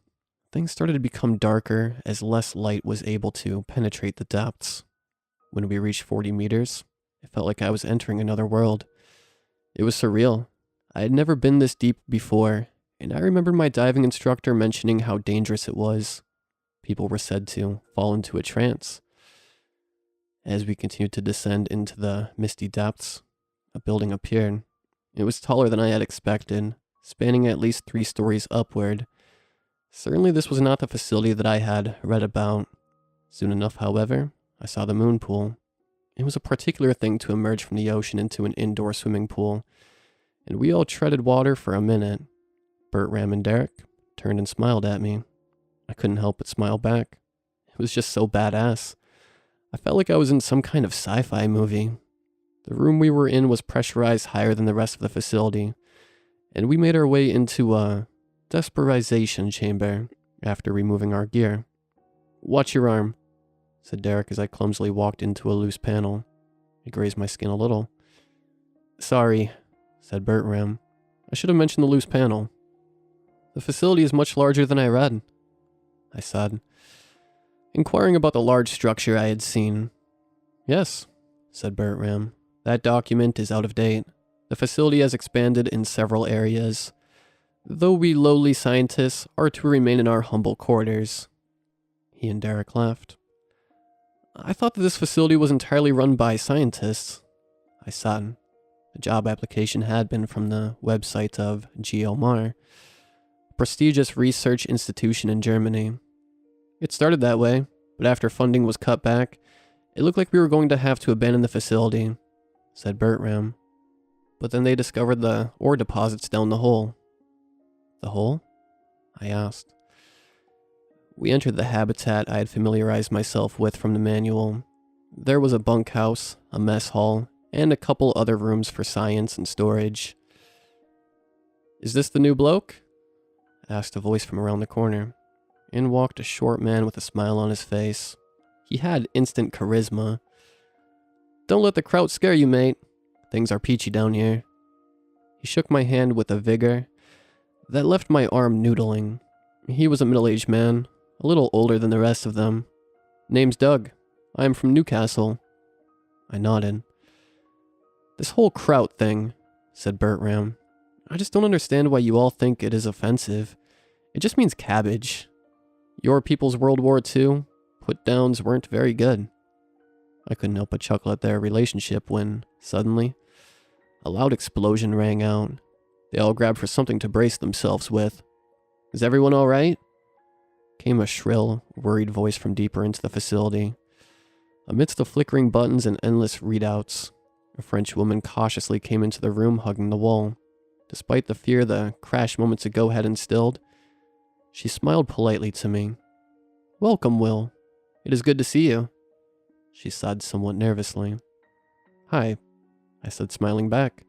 Things started to become darker as less light was able to penetrate the depths. When we reached 40 meters, it felt like I was entering another world. It was surreal. I had never been this deep before, and I remember my diving instructor mentioning how dangerous it was. People were said to fall into a trance. As we continued to descend into the misty depths, a building appeared. It was taller than I had expected, spanning at least 3 stories upward. Certainly this was not the facility that I had read about. Soon enough, however, I saw the moon pool. It was a particular thing to emerge from the ocean into an indoor swimming pool, and we all treaded water for a minute. Bertram and Derek turned and smiled at me. I couldn't help but smile back. It was just so badass. I felt like I was in some kind of sci-fi movie. The room we were in was pressurized higher than the rest of the facility, and we made our way into a desperization chamber after removing our gear. Watch your arm, said Derek as I clumsily walked into a loose panel. It grazed my skin a little. Sorry, said Bertram. I should have mentioned the loose panel. The facility is much larger than I read, I said, inquiring about the large structure I had seen. Yes, said Bertram. That document is out of date. The facility has expanded in several areas, though we lowly scientists are to remain in our humble quarters. He and Derek laughed. I thought that this facility was entirely run by scientists, I said. The job application had been from the website of CGNTTW, a prestigious research institution in Germany. It started that way, but after funding was cut back, it looked like we were going to have to abandon the facility, said Bertram. But then they discovered the ore deposits down the hole. The hole? I asked. We entered the habitat I had familiarized myself with from the manual. There was a bunkhouse, a mess hall, and a couple other rooms for science and storage. Is this the new bloke? Asked a voice from around the corner. In walked a short man with a smile on his face. He had instant charisma. Don't let the kraut scare you, mate. Things are peachy down here. He shook my hand with a vigor that left my arm noodling. He was a middle-aged man, a little older than the rest of them. Name's Doug. I am from Newcastle. I nodded. This whole kraut thing, said Bertram. I just don't understand why you all think it is offensive. It just means cabbage. Your people's World War II put-downs weren't very good. I couldn't help but chuckle at their relationship when, suddenly, a loud explosion rang out. They all grabbed for something to brace themselves with. Is everyone all right? Came a shrill, worried voice from deeper into the facility. Amidst the flickering buttons and endless readouts, a French woman cautiously came into the room hugging the wall. Despite the fear the crash moments ago had instilled, she smiled politely to me. Welcome, Will. It is good to see you. She sighed somewhat nervously. Hi, I said, smiling back.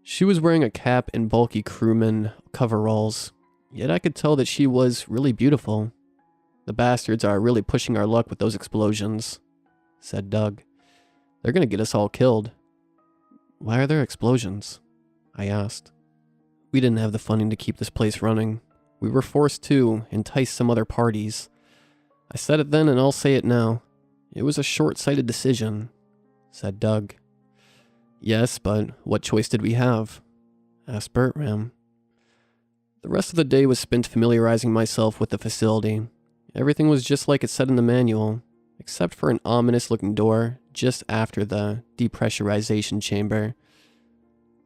She was wearing a cap and bulky crewman coveralls, yet I could tell that she was really beautiful. The bastards are really pushing our luck with those explosions, said Doug. They're gonna get us all killed. Why are there explosions? I asked. We didn't have the funding to keep this place running. We were forced to entice some other parties. I said it then and I'll say it now. It was a short-sighted decision, said Doug. Yes, but what choice did we have? Asked Bertram. The rest of the day was spent familiarizing myself with the facility. Everything was just like it said in the manual, except for an ominous-looking door just after the depressurization chamber.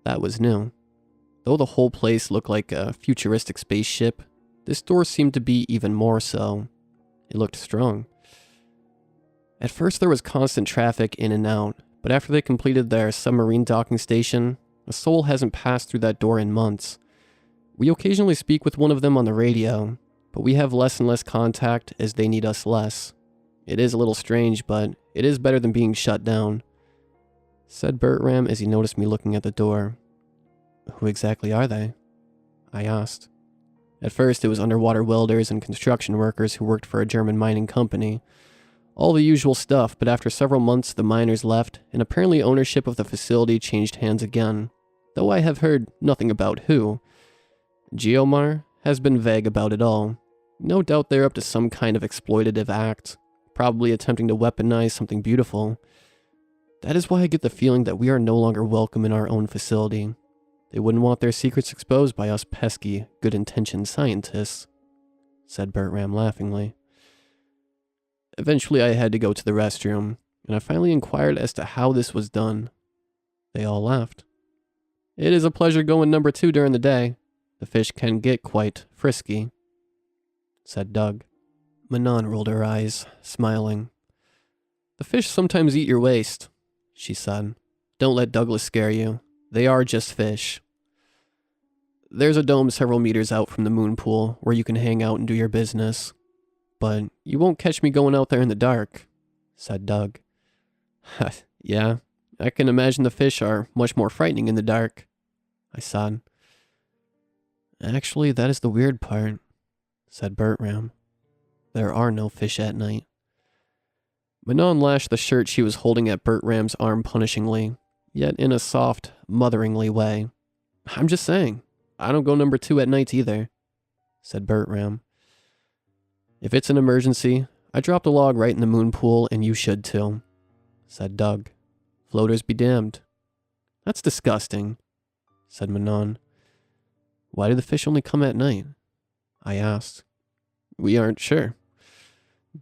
That was new. Though the whole place looked like a futuristic spaceship, this door seemed to be even more so. It looked strong. At first there was constant traffic in and out, but after they completed their submarine docking station, a soul hasn't passed through that door in months. We occasionally speak with one of them on the radio, but we have less and less contact as they need us less. It is a little strange, but it is better than being shut down, said Bertram as he noticed me looking at the door. Who exactly are they? I asked. At first it was underwater welders and construction workers who worked for a German mining company. All the usual stuff, but after several months the miners left, and apparently ownership of the facility changed hands again, though I have heard nothing about who. Geomar has been vague about it all. No doubt they're up to some kind of exploitative act, probably attempting to weaponize something beautiful. That is why I get the feeling that we are no longer welcome in our own facility. They wouldn't want their secrets exposed by us pesky, good-intentioned scientists, said Bertram laughingly. Eventually I had to go to the restroom, and I finally inquired as to how this was done. They all laughed. It is a pleasure going number 2 during the day. The fish can get quite frisky, said Doug. Manon rolled her eyes, smiling. The fish sometimes eat your waist, she said. Don't let Douglas scare you. They are just fish. There's a dome several meters out from the moon pool where you can hang out and do your business. But you won't catch me going out there in the dark, said Doug. Yeah, I can imagine the fish are much more frightening in the dark, I said. Actually, that is the weird part, said Bertram. There are no fish at night. Manon lashed the shirt she was holding at Bertram's arm punishingly, yet in a soft, motheringly way. I'm just saying, I don't go number 2 at night either, said Bertram. If it's an emergency, I dropped a log right in the moon pool and you should too, said Doug. Floaters be damned. That's disgusting, said Manon. Why do the fish only come at night? I asked. We aren't sure.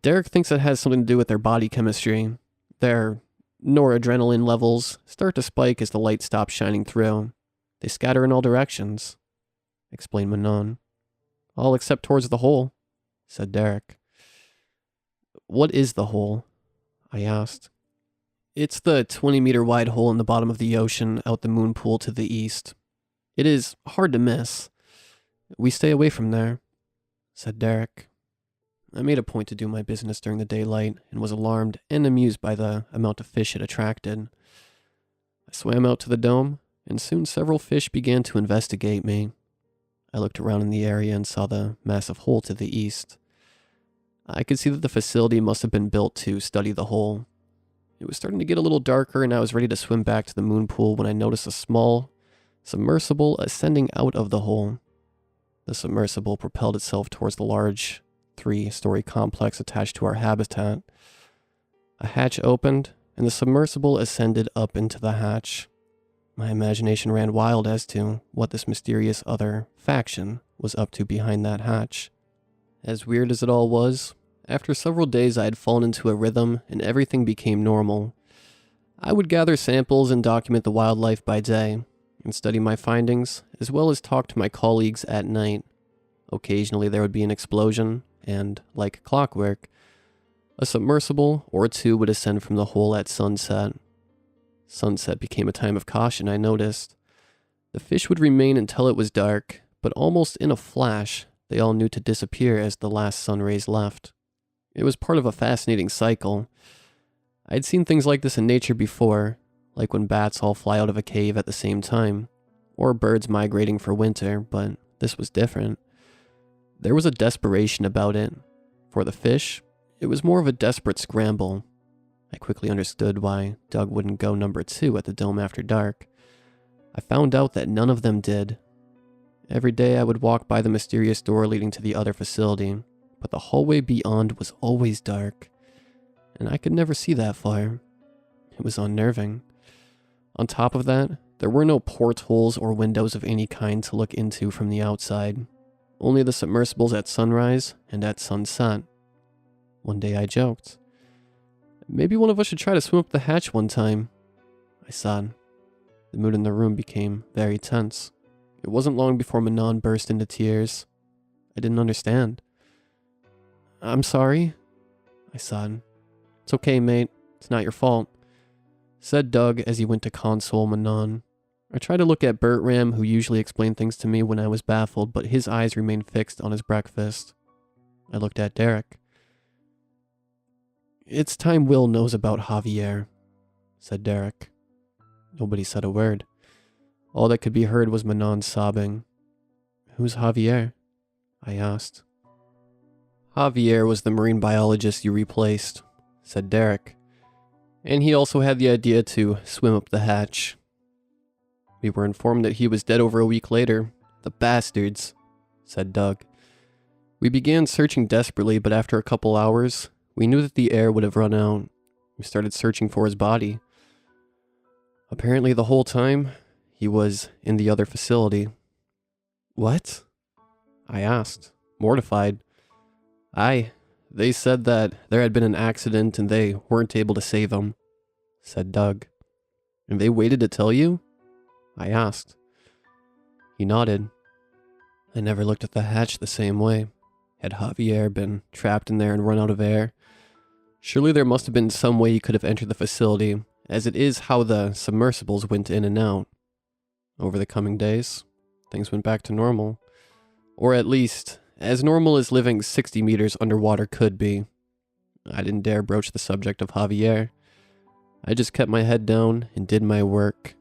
Derek thinks it has something to do with their body chemistry. Their noradrenaline levels start to spike as the light stops shining through. They scatter in all directions, explained Manon. All except towards the hole, said Derek. What is the hole? I asked. It's the 20-meter wide hole in the bottom of the ocean out the moon pool to the east. It is hard to miss. We stay away from there, said Derek. I made a point to do my business during the daylight and was alarmed and amused by the amount of fish it attracted. I swam out to the dome, and soon several fish began to investigate me. I looked around in the area and saw the massive hole to the east. I could see that the facility must have been built to study the hole. It was starting to get a little darker, and I was ready to swim back to the moon pool when I noticed a small submersible ascending out of the hole. The submersible propelled itself towards the large 3-story complex attached to our habitat. A hatch opened, and the submersible ascended up into the hatch. My imagination ran wild as to what this mysterious other faction was up to behind that hatch. As weird as it all was, after several days I had fallen into a rhythm and everything became normal. I would gather samples and document the wildlife by day, and study my findings, as well as talk to my colleagues at night. Occasionally there would be an explosion, and, like clockwork, a submersible or two would ascend from the hole at sunset. Sunset became a time of caution, I noticed. The fish would remain until it was dark, but almost in a flash, they all knew to disappear as the last sun rays left. It was part of a fascinating cycle. I'd seen things like this in nature before, like when bats all fly out of a cave at the same time, or birds migrating for winter, but this was different. There was a desperation about it. For the fish, it was more of a desperate scramble. I quickly understood why Doug wouldn't go number 2 at the dome after dark. I found out that none of them did. Every day I would walk by the mysterious door leading to the other facility, but the hallway beyond was always dark, and I could never see that far. It was unnerving. On top of that, there were no portholes or windows of any kind to look into from the outside. Only the submersibles at sunrise and at sunset. One day I joked, "Maybe one of us should try to swim up the hatch one time," I said. The mood in the room became very tense. It wasn't long before Manon burst into tears. I didn't understand. "I'm sorry," I said. "It's okay, mate. It's not your fault," said Doug as he went to console Manon. I tried to look at Bert Ram, who usually explained things to me when I was baffled, but his eyes remained fixed on his breakfast. I looked at Derek. "It's time Will knows about Javier," said Derek. Nobody said a word. All that could be heard was Manon sobbing. "Who's Javier?" I asked. "Javier was the marine biologist you replaced," said Derek. "And he also had the idea to swim up the hatch. We were informed that he was dead over a week later. The bastards," said Doug. "We began searching desperately, but after a couple hours, we knew that the air would have run out. We started searching for his body. Apparently the whole time, he was in the other facility." "What?" I asked, mortified. They said that there had been an accident and they weren't able to save him," said Doug. "And they waited to tell you?" I asked. He nodded. I never looked at the hatch the same way. Had Javier been trapped in there and run out of air? Surely there must have been some way he could have entered the facility, as it is how the submersibles went in and out. Over the coming days, things went back to normal. Or at least, as normal as living 60 meters underwater could be. I didn't dare broach the subject of Javier. I just kept my head down and did my work.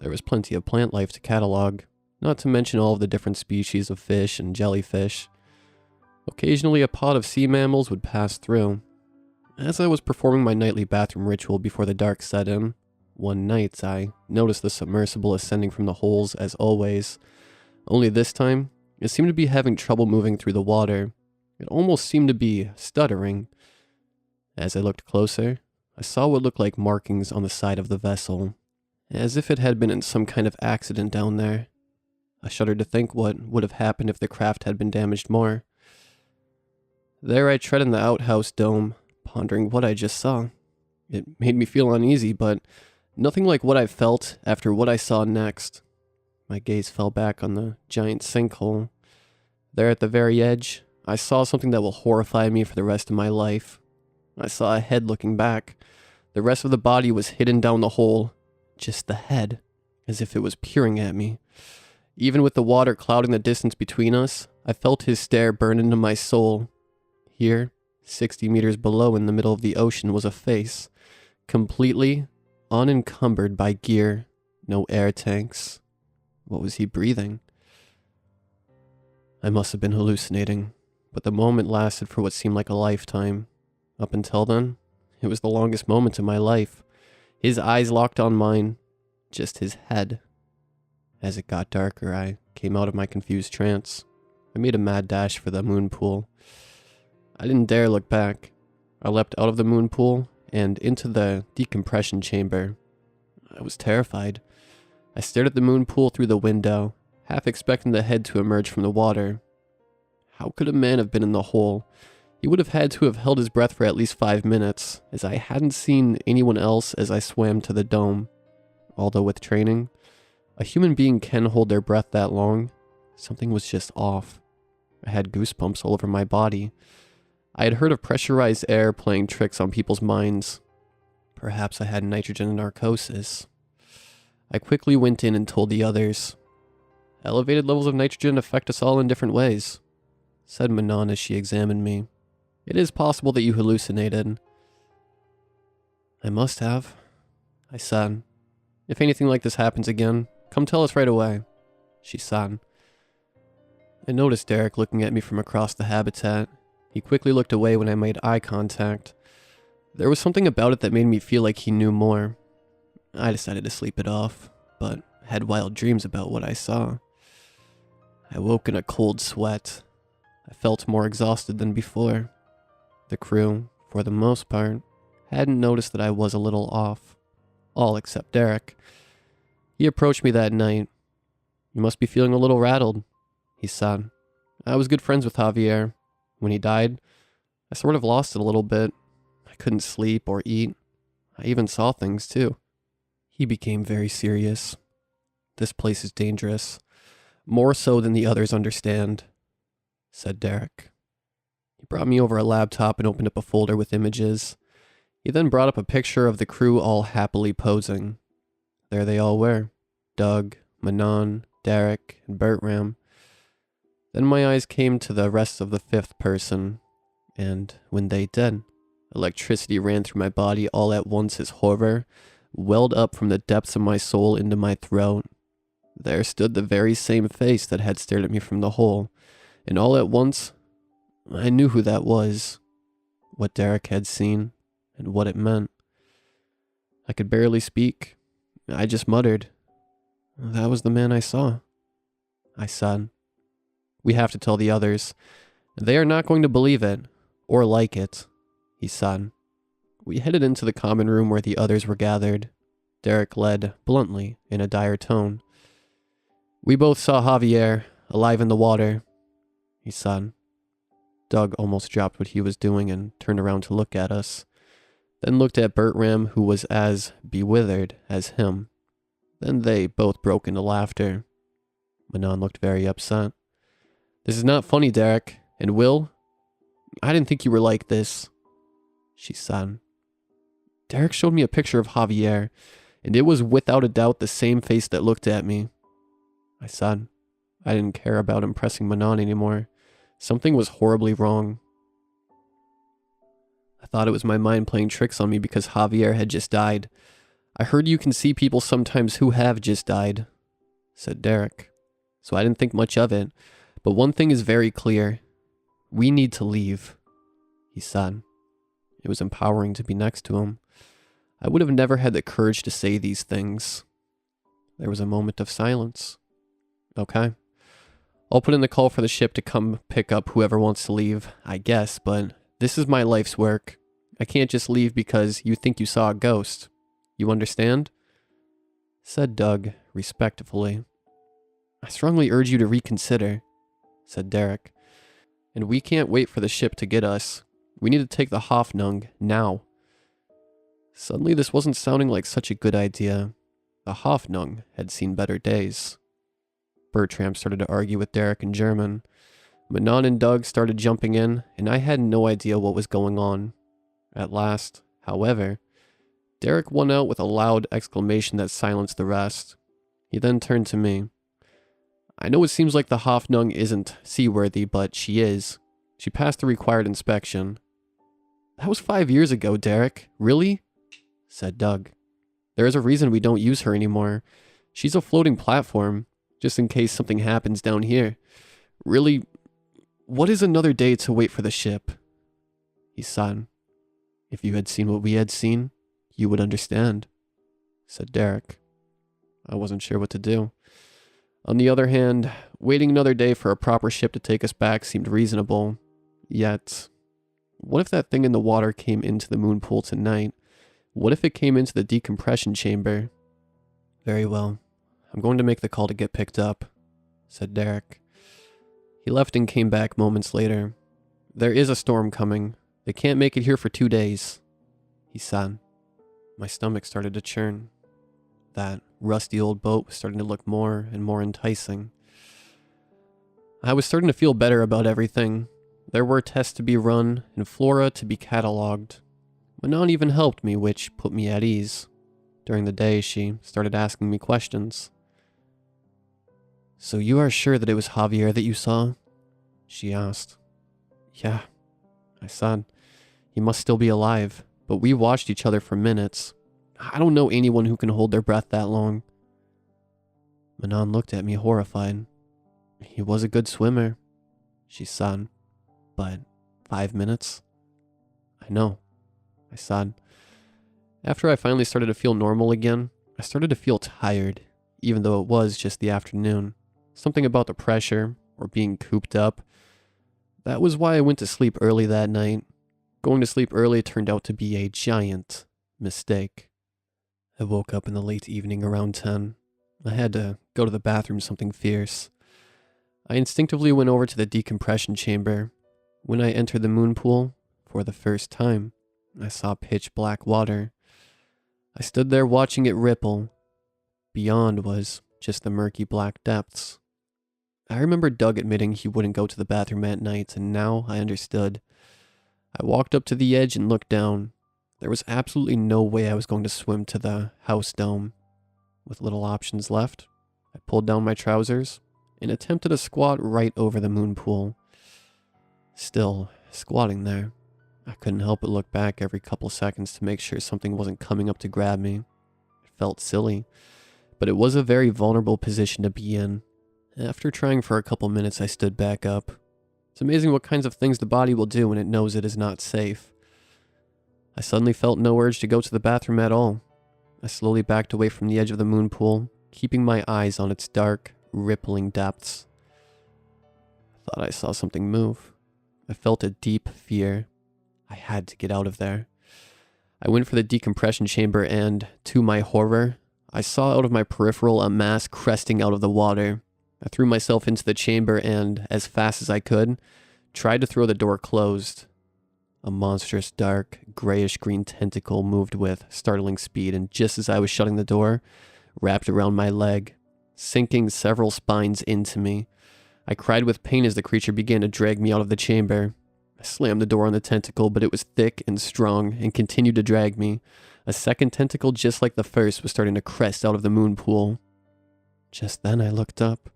There was plenty of plant life to catalog, not to mention all of the different species of fish and jellyfish. Occasionally a pod of sea mammals would pass through. As I was performing my nightly bathroom ritual before the dark set in, one night I noticed the submersible ascending from the holes as always. Only this time, it seemed to be having trouble moving through the water. It almost seemed to be stuttering. As I looked closer, I saw what looked like markings on the side of the vessel, as if it had been in some kind of accident down there. I shuddered to think what would have happened if the craft had been damaged more. There I tread in the outhouse dome, pondering what I just saw. It made me feel uneasy, but nothing like what I felt after what I saw next. My gaze fell back on the giant sinkhole. There at the very edge, I saw something that will horrify me for the rest of my life. I saw a head looking back. The rest of the body was hidden down the hole. Just the head, as if it was peering at me. Even with the water clouding the distance between us, I felt his stare burn into my soul. Here, 60 meters below in the middle of the ocean, was a face, completely unencumbered by gear, no air tanks. What was he breathing? I must have been hallucinating, but the moment lasted for what seemed like a lifetime. Up until then, it was the longest moment of my life. His eyes locked on mine, just his head. As it got darker, I came out of my confused trance. I made a mad dash for the moon pool. I didn't dare look back. I leapt out of the moon pool and into the decompression chamber. I was terrified. I stared at the moon pool through the window, half expecting the head to emerge from the water. How could a man have been in the hole? He would have had to have held his breath for at least 5 minutes, as I hadn't seen anyone else as I swam to the dome. Although with training, a human being can hold their breath that long. Something was just off. I had goosebumps all over my body. I had heard of pressurized air playing tricks on people's minds. Perhaps I had nitrogen narcosis. I quickly went in and told the others. Elevated levels of nitrogen affect us all in different ways, said Manon as she examined me. It is possible that you hallucinated. I must have, I said. If anything like this happens again, come tell us right away, she said. I noticed Derek looking at me from across the habitat. He quickly looked away when I made eye contact. There was something about it that made me feel like he knew more. I decided to sleep it off, but had wild dreams about what I saw. I woke in a cold sweat. I felt more exhausted than before. The crew, for the most part, hadn't noticed that I was a little off. All except Derek. He approached me that night. You must be feeling a little rattled, he said. I was good friends with Javier. When he died, I sort of lost it a little bit. I couldn't sleep or eat. I even saw things too. He became very serious. This place is dangerous. More so than the others understand, said Derek. He brought me over a laptop and opened up a folder with images. He then brought up a picture of the crew all happily posing. There they all were. Doug, Manon, Derek, and Bertram. Then my eyes came to the rest of the fifth person, and when they did, electricity ran through my body all at once as horror welled up from the depths of my soul into my throat. There stood the very same face that had stared at me from the hole, and all at once, I knew who that was, what Derek had seen, and what it meant. I could barely speak. I just muttered, "That was the man I saw," I said. We have to tell the others. They are not going to believe it, or like it, he said. We headed into the common room where the others were gathered. Derek led, bluntly, in a dire tone. We both saw Javier, alive in the water, he said. Doug almost dropped what he was doing and turned around to look at us, then looked at Bertram, who was as bewithered as him. Then they both broke into laughter. Manon looked very upset. This is not funny, Derek. And Will? I didn't think you were like this, she said. Derek showed me a picture of Javier, and it was without a doubt the same face that looked at me. I said. I didn't care about impressing Manon anymore. Something was horribly wrong. I thought it was my mind playing tricks on me because Javier had just died. I heard you can see people sometimes who have just died, said Derek. So I didn't think much of it. But one thing is very clear. We need to leave, he said. It was empowering to be next to him. I would have never had the courage to say these things. There was a moment of silence. Okay. I'll put in the call for the ship to come pick up whoever wants to leave, I guess, but this is my life's work. I can't just leave because you think you saw a ghost. You understand? Said Doug, respectfully. I strongly urge you to reconsider, said Derek. And we can't wait for the ship to get us. We need to take the Hoffnung now. Suddenly this wasn't sounding like such a good idea. The Hoffnung had seen better days. Bertram started to argue with Derek in German. Manon and Doug started jumping in, and I had no idea what was going on. At last, however, Derek won out with a loud exclamation that silenced the rest. He then turned to me. I know it seems like the Hoffnung isn't seaworthy, but she is. She passed the required inspection. That was 5 years ago, Derek. Really? Said Doug. There is a reason we don't use her anymore. She's a floating platform, just in case something happens down here. Really, what is another day to wait for the ship? He sighed. If you had seen what we had seen, you would understand, said Derek. I wasn't sure what to do. On the other hand, waiting another day for a proper ship to take us back seemed reasonable. Yet, what if that thing in the water came into the moon pool tonight? What if it came into the decompression chamber? Very well. I'm going to make the call to get picked up, said Derek. He left and came back moments later. There is a storm coming. They can't make it here for 2 days, he said. My stomach started to churn. That rusty old boat was starting to look more and more enticing. I was starting to feel better about everything. There were tests to be run and flora to be catalogued. Manon even helped me, which put me at ease. During the day, she started asking me questions. So you are sure that it was Javier that you saw? She asked. Yeah, I said. He must still be alive, but we watched each other for minutes. I don't know anyone who can hold their breath that long. Manon looked at me horrified. He was a good swimmer, she said. But 5 minutes? I know, I said. After I finally started to feel normal again, I started to feel tired, even though it was just the afternoon. Something about the pressure, or being cooped up. That was why I went to sleep early that night. Going to sleep early turned out to be a giant mistake. I woke up in the late evening around 10. I had to go to the bathroom something fierce. I instinctively went over to the decompression chamber. When I entered the moon pool, for the first time, I saw pitch black water. I stood there watching it ripple. Beyond was just the murky black depths. I remember Doug admitting he wouldn't go to the bathroom at night, and now I understood. I walked up to the edge and looked down. There was absolutely no way I was going to swim to the house dome. With little options left, I pulled down my trousers and attempted a squat right over the moon pool. Still, squatting there, I couldn't help but look back every couple seconds to make sure something wasn't coming up to grab me. It felt silly, but it was a very vulnerable position to be in. After trying for a couple minutes, I stood back up. It's amazing what kinds of things the body will do when it knows it is not safe. I suddenly felt no urge to go to the bathroom at all. I slowly backed away from the edge of the moon pool, keeping my eyes on its dark, rippling depths. I thought I saw something move. I felt a deep fear. I had to get out of there. I went for the decompression chamber and, to my horror, I saw out of my peripheral a mass cresting out of the water. I threw myself into the chamber and, as fast as I could, tried to throw the door closed. A monstrous, dark, grayish-green tentacle moved with startling speed, and just as I was shutting the door, wrapped around my leg, sinking several spines into me. I cried with pain as the creature began to drag me out of the chamber. I slammed the door on the tentacle, but it was thick and strong and continued to drag me. A second tentacle, just like the first, was starting to crest out of the moon pool. Just then I looked up.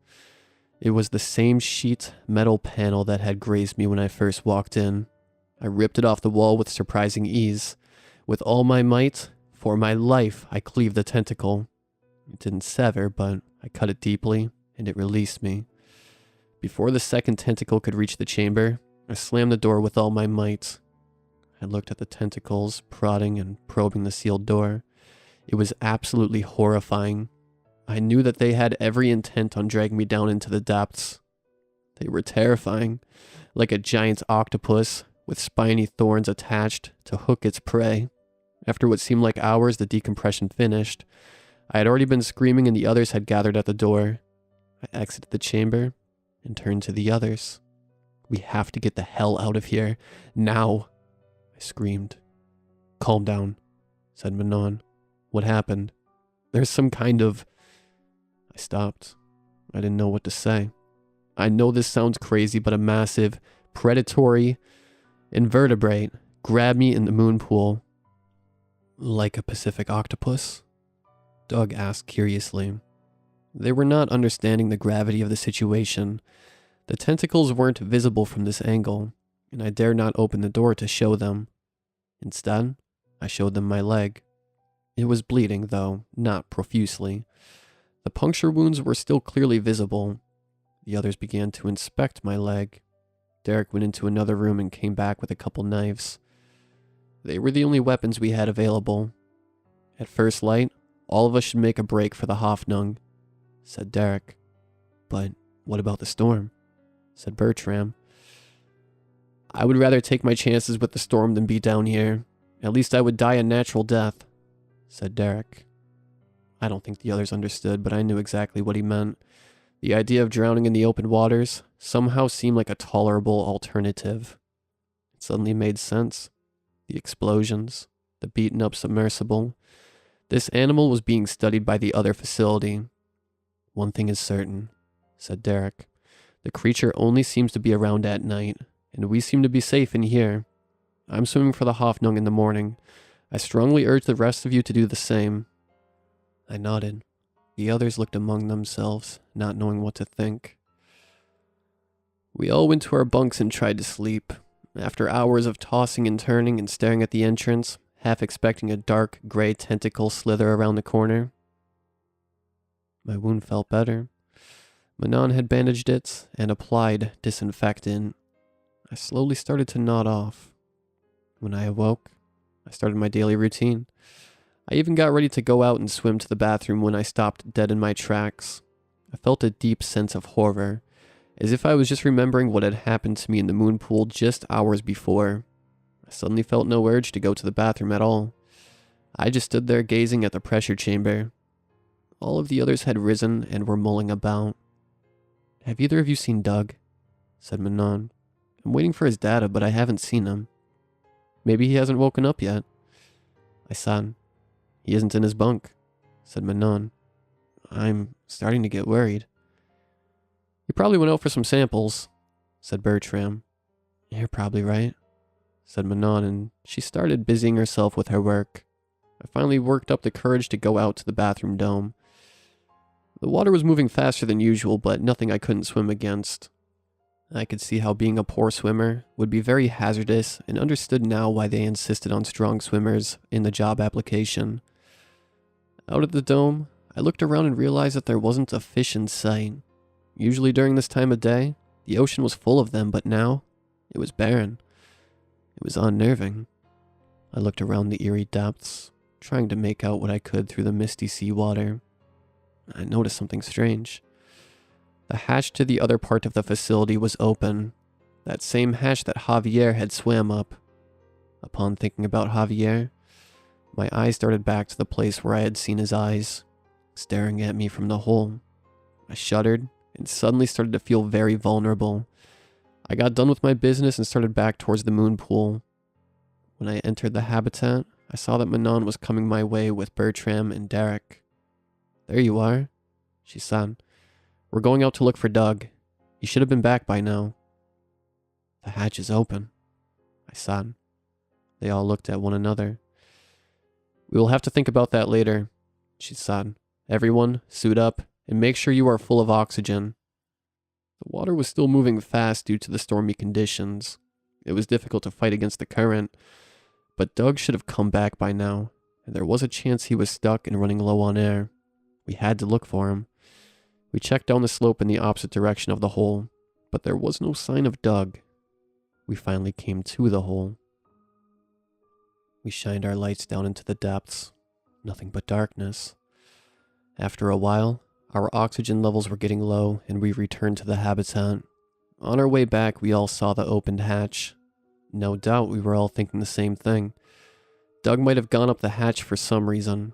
It was the same sheet metal panel that had grazed me when I first walked in. I ripped it off the wall with surprising ease. With all my might, for my life, I cleaved the tentacle. It didn't sever, but I cut it deeply, and it released me. Before the second tentacle could reach the chamber, I slammed the door with all my might. I looked at the tentacles, prodding and probing the sealed door. It was absolutely horrifying. I knew that they had every intent on dragging me down into the depths. They were terrifying, like a giant octopus with spiny thorns attached to hook its prey. After what seemed like hours, the decompression finished. I had already been screaming and the others had gathered at the door. I exited the chamber and turned to the others. We have to get the hell out of here. Now. I screamed. Calm down, said Manon. What happened? There's some kind of... I stopped. I didn't know what to say. I know this sounds crazy, but a massive, predatory invertebrate grabbed me in the moon pool. Like a Pacific octopus? Doug asked curiously. They were not understanding the gravity of the situation. The tentacles weren't visible from this angle, and I dared not open the door to show them. Instead, I showed them my leg. It was bleeding, though, not profusely. The puncture wounds were still clearly visible. The others began to inspect my leg. Derek went into another room and came back with a couple knives. They were the only weapons we had available. At first light, all of us should make a break for the Hoffnung, said Derek. But what about the storm? Said Bertram. I would rather take my chances with the storm than be down here. At least I would die a natural death, said Derek. I don't think the others understood, but I knew exactly what he meant. The idea of drowning in the open waters somehow seemed like a tolerable alternative. It suddenly made sense. The explosions, the beaten-up submersible. This animal was being studied by the other facility. One thing is certain, said Derek. The creature only seems to be around at night, and we seem to be safe in here. I'm swimming for the Hoffnung in the morning. I strongly urge the rest of you to do the same. I nodded. The others looked among themselves, not knowing what to think. We all went to our bunks and tried to sleep. After hours of tossing and turning and staring at the entrance, half expecting a dark, gray tentacle slither around the corner. My wound felt better. Manon had bandaged it and applied disinfectant. I slowly started to nod off. When I awoke, I started my daily routine. I even got ready to go out and swim to the bathroom when I stopped dead in my tracks. I felt a deep sense of horror, as if I was just remembering what had happened to me in the moon pool just hours before. I suddenly felt no urge to go to the bathroom at all. I just stood there gazing at the pressure chamber. All of the others had risen and were mulling about. Have either of you seen Doug? Said Manon. I'm waiting for his data, but I haven't seen him. Maybe he hasn't woken up yet. I said. He isn't in his bunk, said Manon. I'm starting to get worried. He probably went out for some samples, said Bertram. You're probably right, said Manon, and she started busying herself with her work. I finally worked up the courage to go out to the bathroom dome. The water was moving faster than usual, but nothing I couldn't swim against. I could see how being a poor swimmer would be very hazardous and understood now why they insisted on strong swimmers in the job application. Out at the dome, I looked around and realized that there wasn't a fish in sight. Usually during this time of day, the ocean was full of them, but now, it was barren. It was unnerving. I looked around the eerie depths, trying to make out what I could through the misty seawater. I noticed something strange. The hatch to the other part of the facility was open, that same hatch that Javier had swam up. Upon thinking about Javier, my eyes darted back to the place where I had seen his eyes, staring at me from the hole. I shuddered and suddenly started to feel very vulnerable. I got done with my business and started back towards the moon pool. When I entered the habitat, I saw that Manon was coming my way with Bertram and Derek. There you are, she said. We're going out to look for Doug. He should have been back by now. The hatch is open, I said. They all looked at one another. We will have to think about that later, she said. Everyone, suit up, and make sure you are full of oxygen. The water was still moving fast due to the stormy conditions. It was difficult to fight against the current, but Doug should have come back by now, and there was a chance he was stuck and running low on air. We had to look for him. We checked down the slope in the opposite direction of the hole, but there was no sign of Doug. We finally came to the hole. We shined our lights down into the depths. Nothing but darkness. After a while, our oxygen levels were getting low, and we returned to the habitat. On our way back, we all saw the opened hatch. No doubt we were all thinking the same thing. Doug might have gone up the hatch for some reason.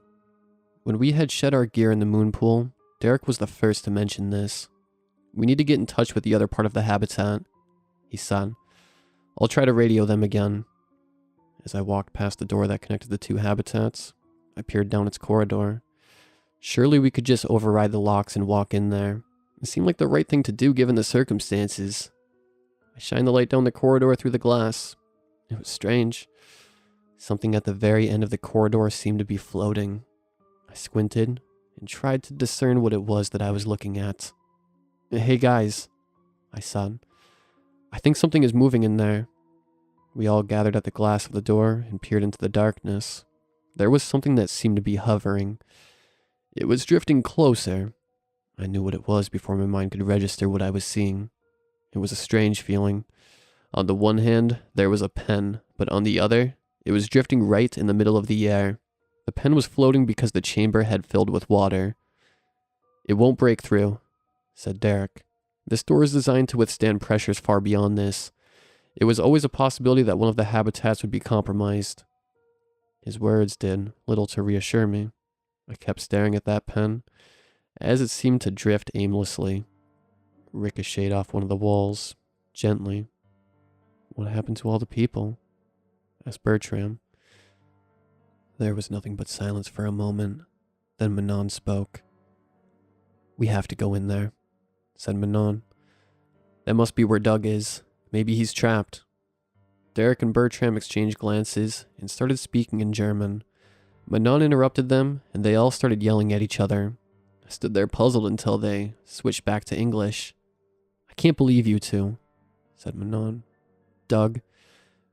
When we had shed our gear in the moon pool, Derek was the first to mention this. We need to get in touch with the other part of the habitat. he said. I'll try to radio them again. As I walked past the door that connected the two habitats, I peered down its corridor. Surely we could just override the locks and walk in there. It seemed like the right thing to do given the circumstances. I shined the light down the corridor through the glass. It was strange. Something at the very end of the corridor seemed to be floating. I squinted and tried to discern what it was that I was looking at. Hey guys, I said. I think something is moving in there. We all gathered at the glass of the door and peered into the darkness. There was something that seemed to be hovering. It was drifting closer. I knew what it was before my mind could register what I was seeing. It was a strange feeling. On the one hand, there was a pen, but on the other, it was drifting right in the middle of the air. The pen was floating because the chamber had filled with water. It won't break through, said Derek. This door is designed to withstand pressures far beyond this. It was always a possibility that one of the habitats would be compromised. His words did little to reassure me. I kept staring at that pen, as it seemed to drift aimlessly, ricocheted off one of the walls, gently. What happened to all the people? Asked Bertram. There was nothing but silence for a moment. Then Manon spoke. We have to go in there, said Manon. That must be where Doug is. Maybe he's trapped. Derek and Bertram exchanged glances and started speaking in German. Manon interrupted them, and they all started yelling at each other. I stood there puzzled until they switched back to English. I can't believe you two, said Manon. Doug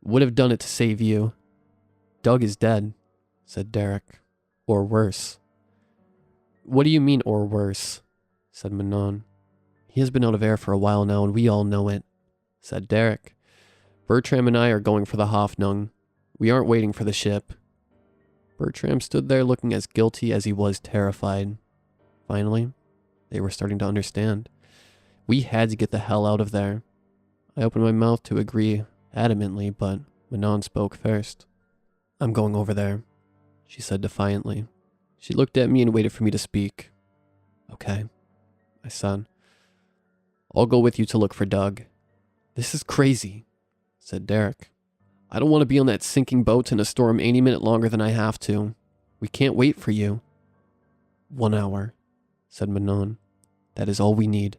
would have done it to save you. Doug is dead, said Derek. Or worse. What do you mean, or worse? Said Manon. He has been out of air for a while now, and we all know it, said Derek. Bertram and I are going for the Hoffnung. We aren't waiting for the ship. Bertram stood there looking as guilty as he was terrified. Finally, they were starting to understand. We had to get the hell out of there. I opened my mouth to agree adamantly, but Manon spoke first. I'm going over there, she said defiantly. She looked at me and waited for me to speak. Okay, I said. I'll go with you to look for Doug. This is crazy, said Derek. I don't want to be on that sinking boat in a storm any minute longer than I have to. We can't wait for you. 1 hour, said Manon. That is all we need.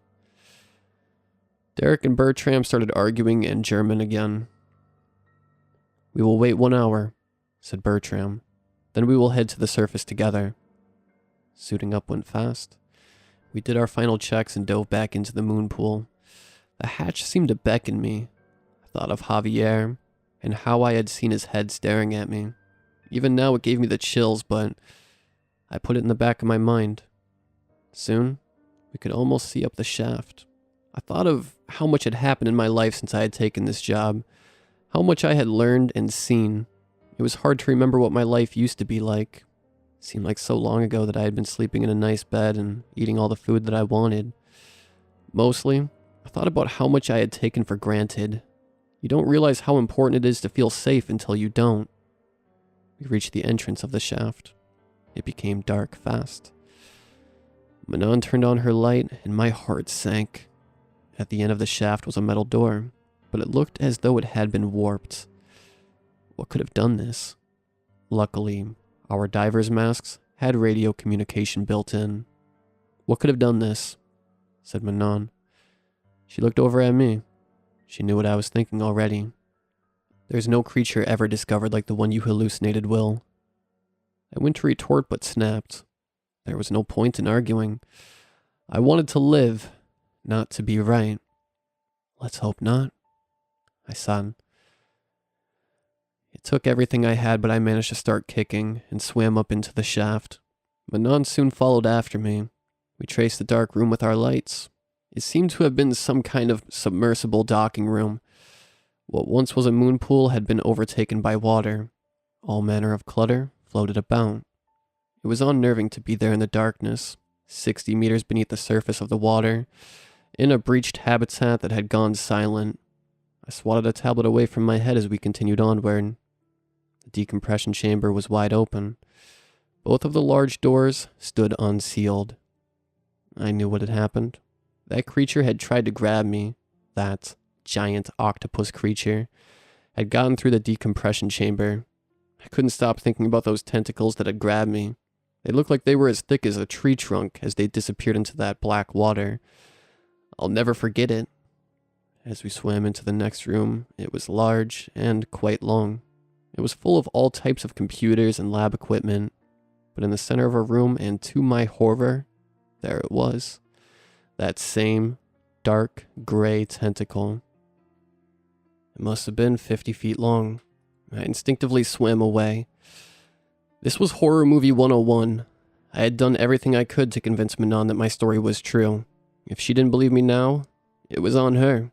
Derek and Bertram started arguing in German again. We will wait 1 hour, said Bertram. Then we will head to the surface together. Suiting up went fast. We did our final checks and dove back into the moon pool. The hatch seemed to beckon me. I thought of Javier and how I had seen his head staring at me. Even now it gave me the chills, but I put it in the back of my mind. Soon, we could almost see up the shaft. I thought of how much had happened in my life since I had taken this job, how much I had learned and seen. It was hard to remember what my life used to be like. It seemed like so long ago that I had been sleeping in a nice bed and eating all the food that I wanted. Mostly, I thought about how much I had taken for granted. You don't realize how important it is to feel safe until you don't. We reached the entrance of the shaft. It became dark fast. Manon turned on her light and my heart sank. At the end of the shaft was a metal door, but it looked as though it had been warped. What could have done this? Luckily, our divers' masks had radio communication built in. What could have done this? Said Manon. She looked over at me. She knew what I was thinking already. There's no creature ever discovered like the one you hallucinated, Will. I went to retort but snapped. There was no point in arguing. I wanted to live, not to be right. Let's hope not, I said. It took everything I had, but I managed to start kicking and swam up into the shaft. Manon soon followed after me. We traced the dark room with our lights. It seemed to have been some kind of submersible docking room. What once was a moon pool had been overtaken by water. All manner of clutter floated about. It was unnerving to be there in the darkness, 60 meters beneath the surface of the water, in a breached habitat that had gone silent. I swatted a tablet away from my head as we continued onward. The decompression chamber was wide open. Both of the large doors stood unsealed. I knew what had happened. That creature had tried to grab me. That giant octopus creature, had gotten through the decompression chamber. I couldn't stop thinking about those tentacles that had grabbed me. They looked like they were as thick as a tree trunk as they disappeared into that black water. I'll never forget it. As we swam into the next room, it was large and quite long. It was full of all types of computers and lab equipment, but in the center of our room, and to my horror, there it was. That same dark gray tentacle. It must have been 50 feet long. I instinctively swam away. This was horror movie 101. I had done everything I could to convince Manon that my story was true. If she didn't believe me now, it was on her.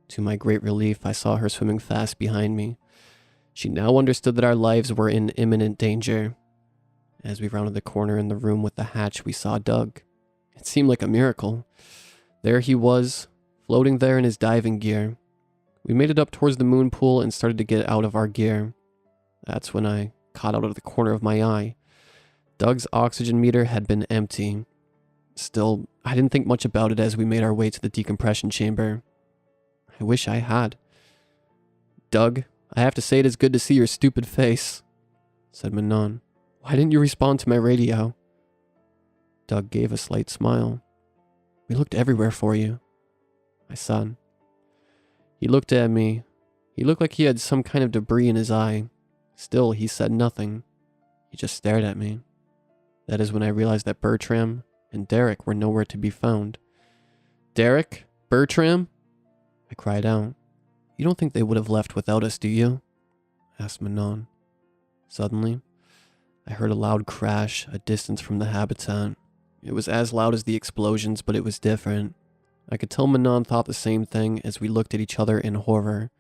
To my great relief, I saw her swimming fast behind me. She now understood that our lives were in imminent danger. As we rounded the corner in the room with the hatch, we saw Doug. It seemed like a miracle. There he was, floating there in his diving gear. We made it up towards the moon pool and started to get out of our gear. That's when I caught out of the corner of my eye. Doug's oxygen meter had been empty. Still, I didn't think much about it as we made our way to the decompression chamber. I wish I had. "Doug, I have to say it is good to see your stupid face," said Manon. "Why didn't you respond to my radio?" Doug gave a slight smile. "We looked everywhere for you," I said. He looked at me. He looked like he had some kind of debris in his eye. Still, he said nothing. He just stared at me. That is when I realized that Bertram and Derek were nowhere to be found. "Derek? Bertram?" I cried out. "You don't think they would have left without us, do you?" asked Manon. Suddenly, I heard a loud crash a distance from the habitat. It was as loud as the explosions, but it was different. I could tell Manon thought the same thing as we looked at each other in horror.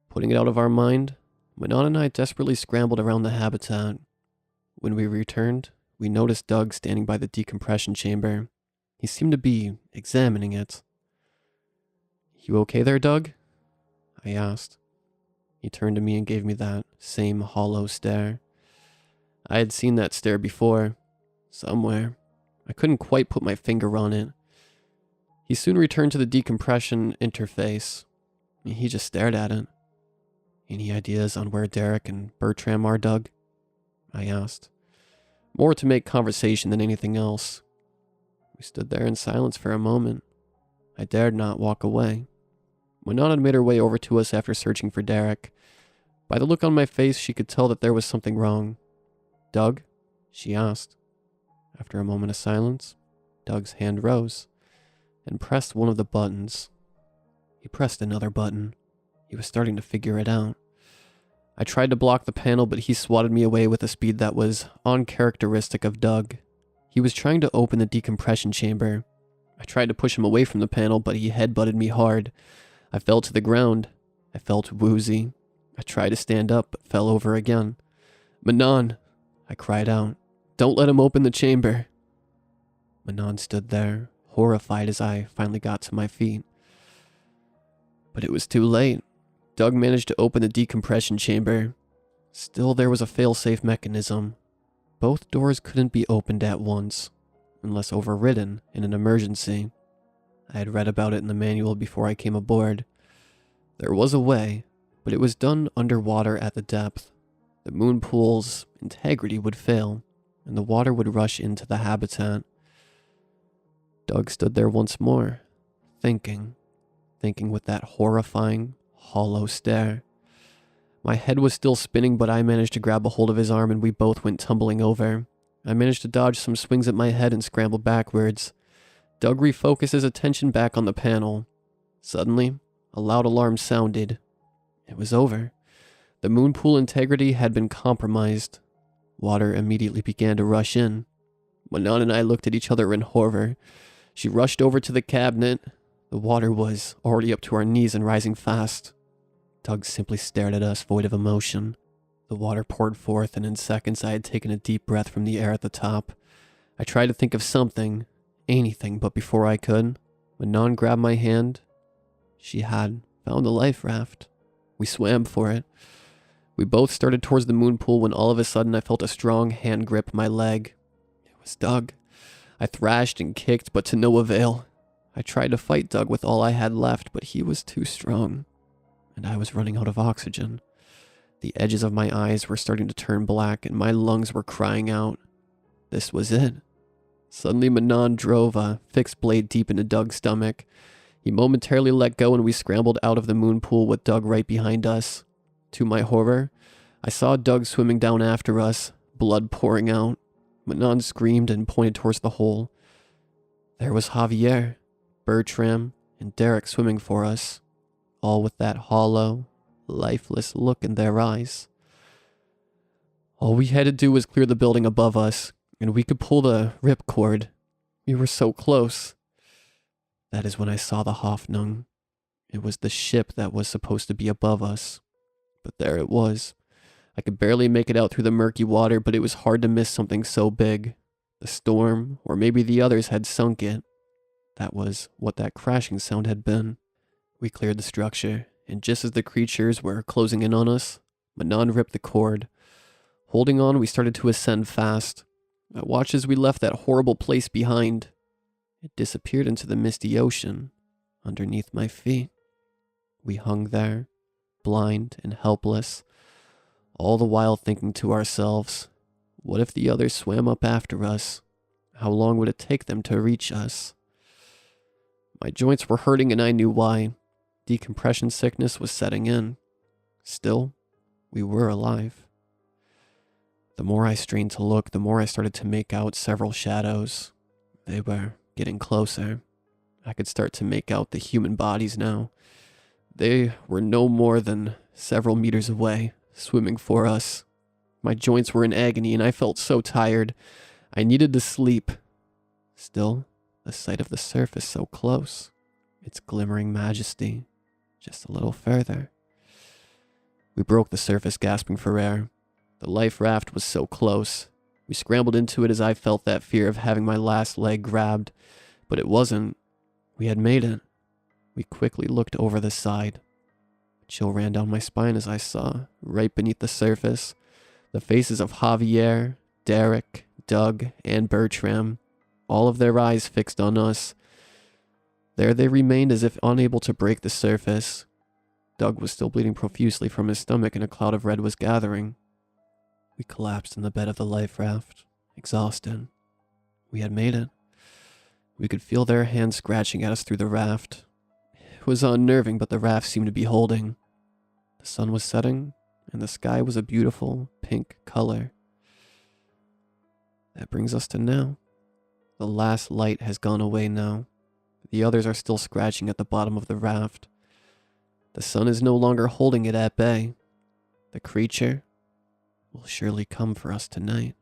Putting it out of our mind, Manon and I desperately scrambled around the habitat. When we returned, we noticed Doug standing by the decompression chamber. He seemed to be examining it. "You okay there, Doug?" I asked. He turned to me and gave me that same hollow stare. I had seen that stare before, somewhere. I couldn't quite put my finger on it. He soon returned to the decompression interface. He just stared at it. "Any ideas on where Derek and Bertram are, Doug?" I asked. More to make conversation than anything else. We stood there in silence for a moment. I dared not walk away. Manon had made her way over to us after searching for Derek. By the look on my face, she could tell that there was something wrong. "Doug?" she asked. After a moment of silence, Doug's hand rose and pressed one of the buttons. He pressed another button. He was starting to figure it out. I tried to block the panel, but he swatted me away with a speed that was uncharacteristic of Doug. He was trying to open the decompression chamber. I tried to push him away from the panel, but he headbutted me hard. I fell to the ground. I felt woozy. I tried to stand up, but fell over again. "Manon," I cried out. "Don't let him open the chamber." Manon stood there, horrified as I finally got to my feet. But it was too late. Doug managed to open the decompression chamber. Still, there was a fail-safe mechanism. Both doors couldn't be opened at once, unless overridden in an emergency. I had read about it in the manual before I came aboard. There was a way, but it was done underwater at the depth. The moon pool's integrity would fail, and the water would rush into the habitat. Doug stood there once more, thinking with that horrifying, hollow stare. My head was still spinning, but I managed to grab a hold of his arm and we both went tumbling over. I managed to dodge some swings at my head and scramble backwards. Doug refocused his attention back on the panel. Suddenly, a loud alarm sounded. It was over. The moon pool integrity had been compromised. Water immediately began to rush in. Manon and I looked at each other in horror. She rushed over to the cabinet. The water was already up to our knees and rising fast. Doug simply stared at us, void of emotion. The water poured forth, and in seconds I had taken a deep breath from the air at the top. I tried to think of something, anything, but before I could, Manon grabbed my hand. She had found a life raft. We swam for it. We both started towards the moon pool when all of a sudden I felt a strong hand grip my leg. It was Doug. I thrashed and kicked, but to no avail. I tried to fight Doug with all I had left, but he was too strong, and I was running out of oxygen. The edges of my eyes were starting to turn black, and my lungs were crying out. This was it. Suddenly, Manon drove a fixed blade deep into Doug's stomach. He momentarily let go, and we scrambled out of the moon pool with Doug right behind us. To my horror, I saw Doug swimming down after us, blood pouring out. Manon screamed and pointed towards the hole. There was Javier, Bertram, and Derek swimming for us, all with that hollow, lifeless look in their eyes. All we had to do was clear the building above us, and we could pull the ripcord. We were so close. That is when I saw the Hoffnung. It was the ship that was supposed to be above us. But there it was. I could barely make it out through the murky water, but it was hard to miss something so big. The storm, or maybe the others had sunk it. That was what that crashing sound had been. We cleared the structure, and just as the creatures were closing in on us, Manon ripped the cord. Holding on, we started to ascend fast. I watched as we left that horrible place behind. It disappeared into the misty ocean underneath my feet. We hung there, blind and helpless, all the while thinking to ourselves, what if the others swam up after us? How long would it take them to reach us? My joints were hurting and I knew why. Decompression sickness was setting in. Still, we were alive. The more I strained to look, the more I started to make out several shadows. They were getting closer. I could start to make out the human bodies now. They were no more than several meters away, swimming for us. My joints were in agony and I felt so tired. I needed to sleep. Still, the sight of the surface so close. Its glimmering majesty, just a little further. We broke the surface, gasping for air. The life raft was so close. We scrambled into it as I felt that fear of having my last leg grabbed. But it wasn't. We had made it. We quickly looked over the side. A chill ran down my spine as I saw, right beneath the surface, the faces of Javier, Derek, Doug, and Bertram, all of their eyes fixed on us. There they remained as if unable to break the surface. Doug was still bleeding profusely from his stomach and a cloud of red was gathering. We collapsed in the bed of the life raft, exhausted. We had made it. We could feel their hands scratching at us through the raft. It was unnerving, but the raft seemed to be holding. The sun was setting, and the sky was a beautiful pink color. That brings us to now. The last light has gone away now. The others are still scratching at the bottom of the raft. The sun is no longer holding it at bay. The creature will surely come for us tonight.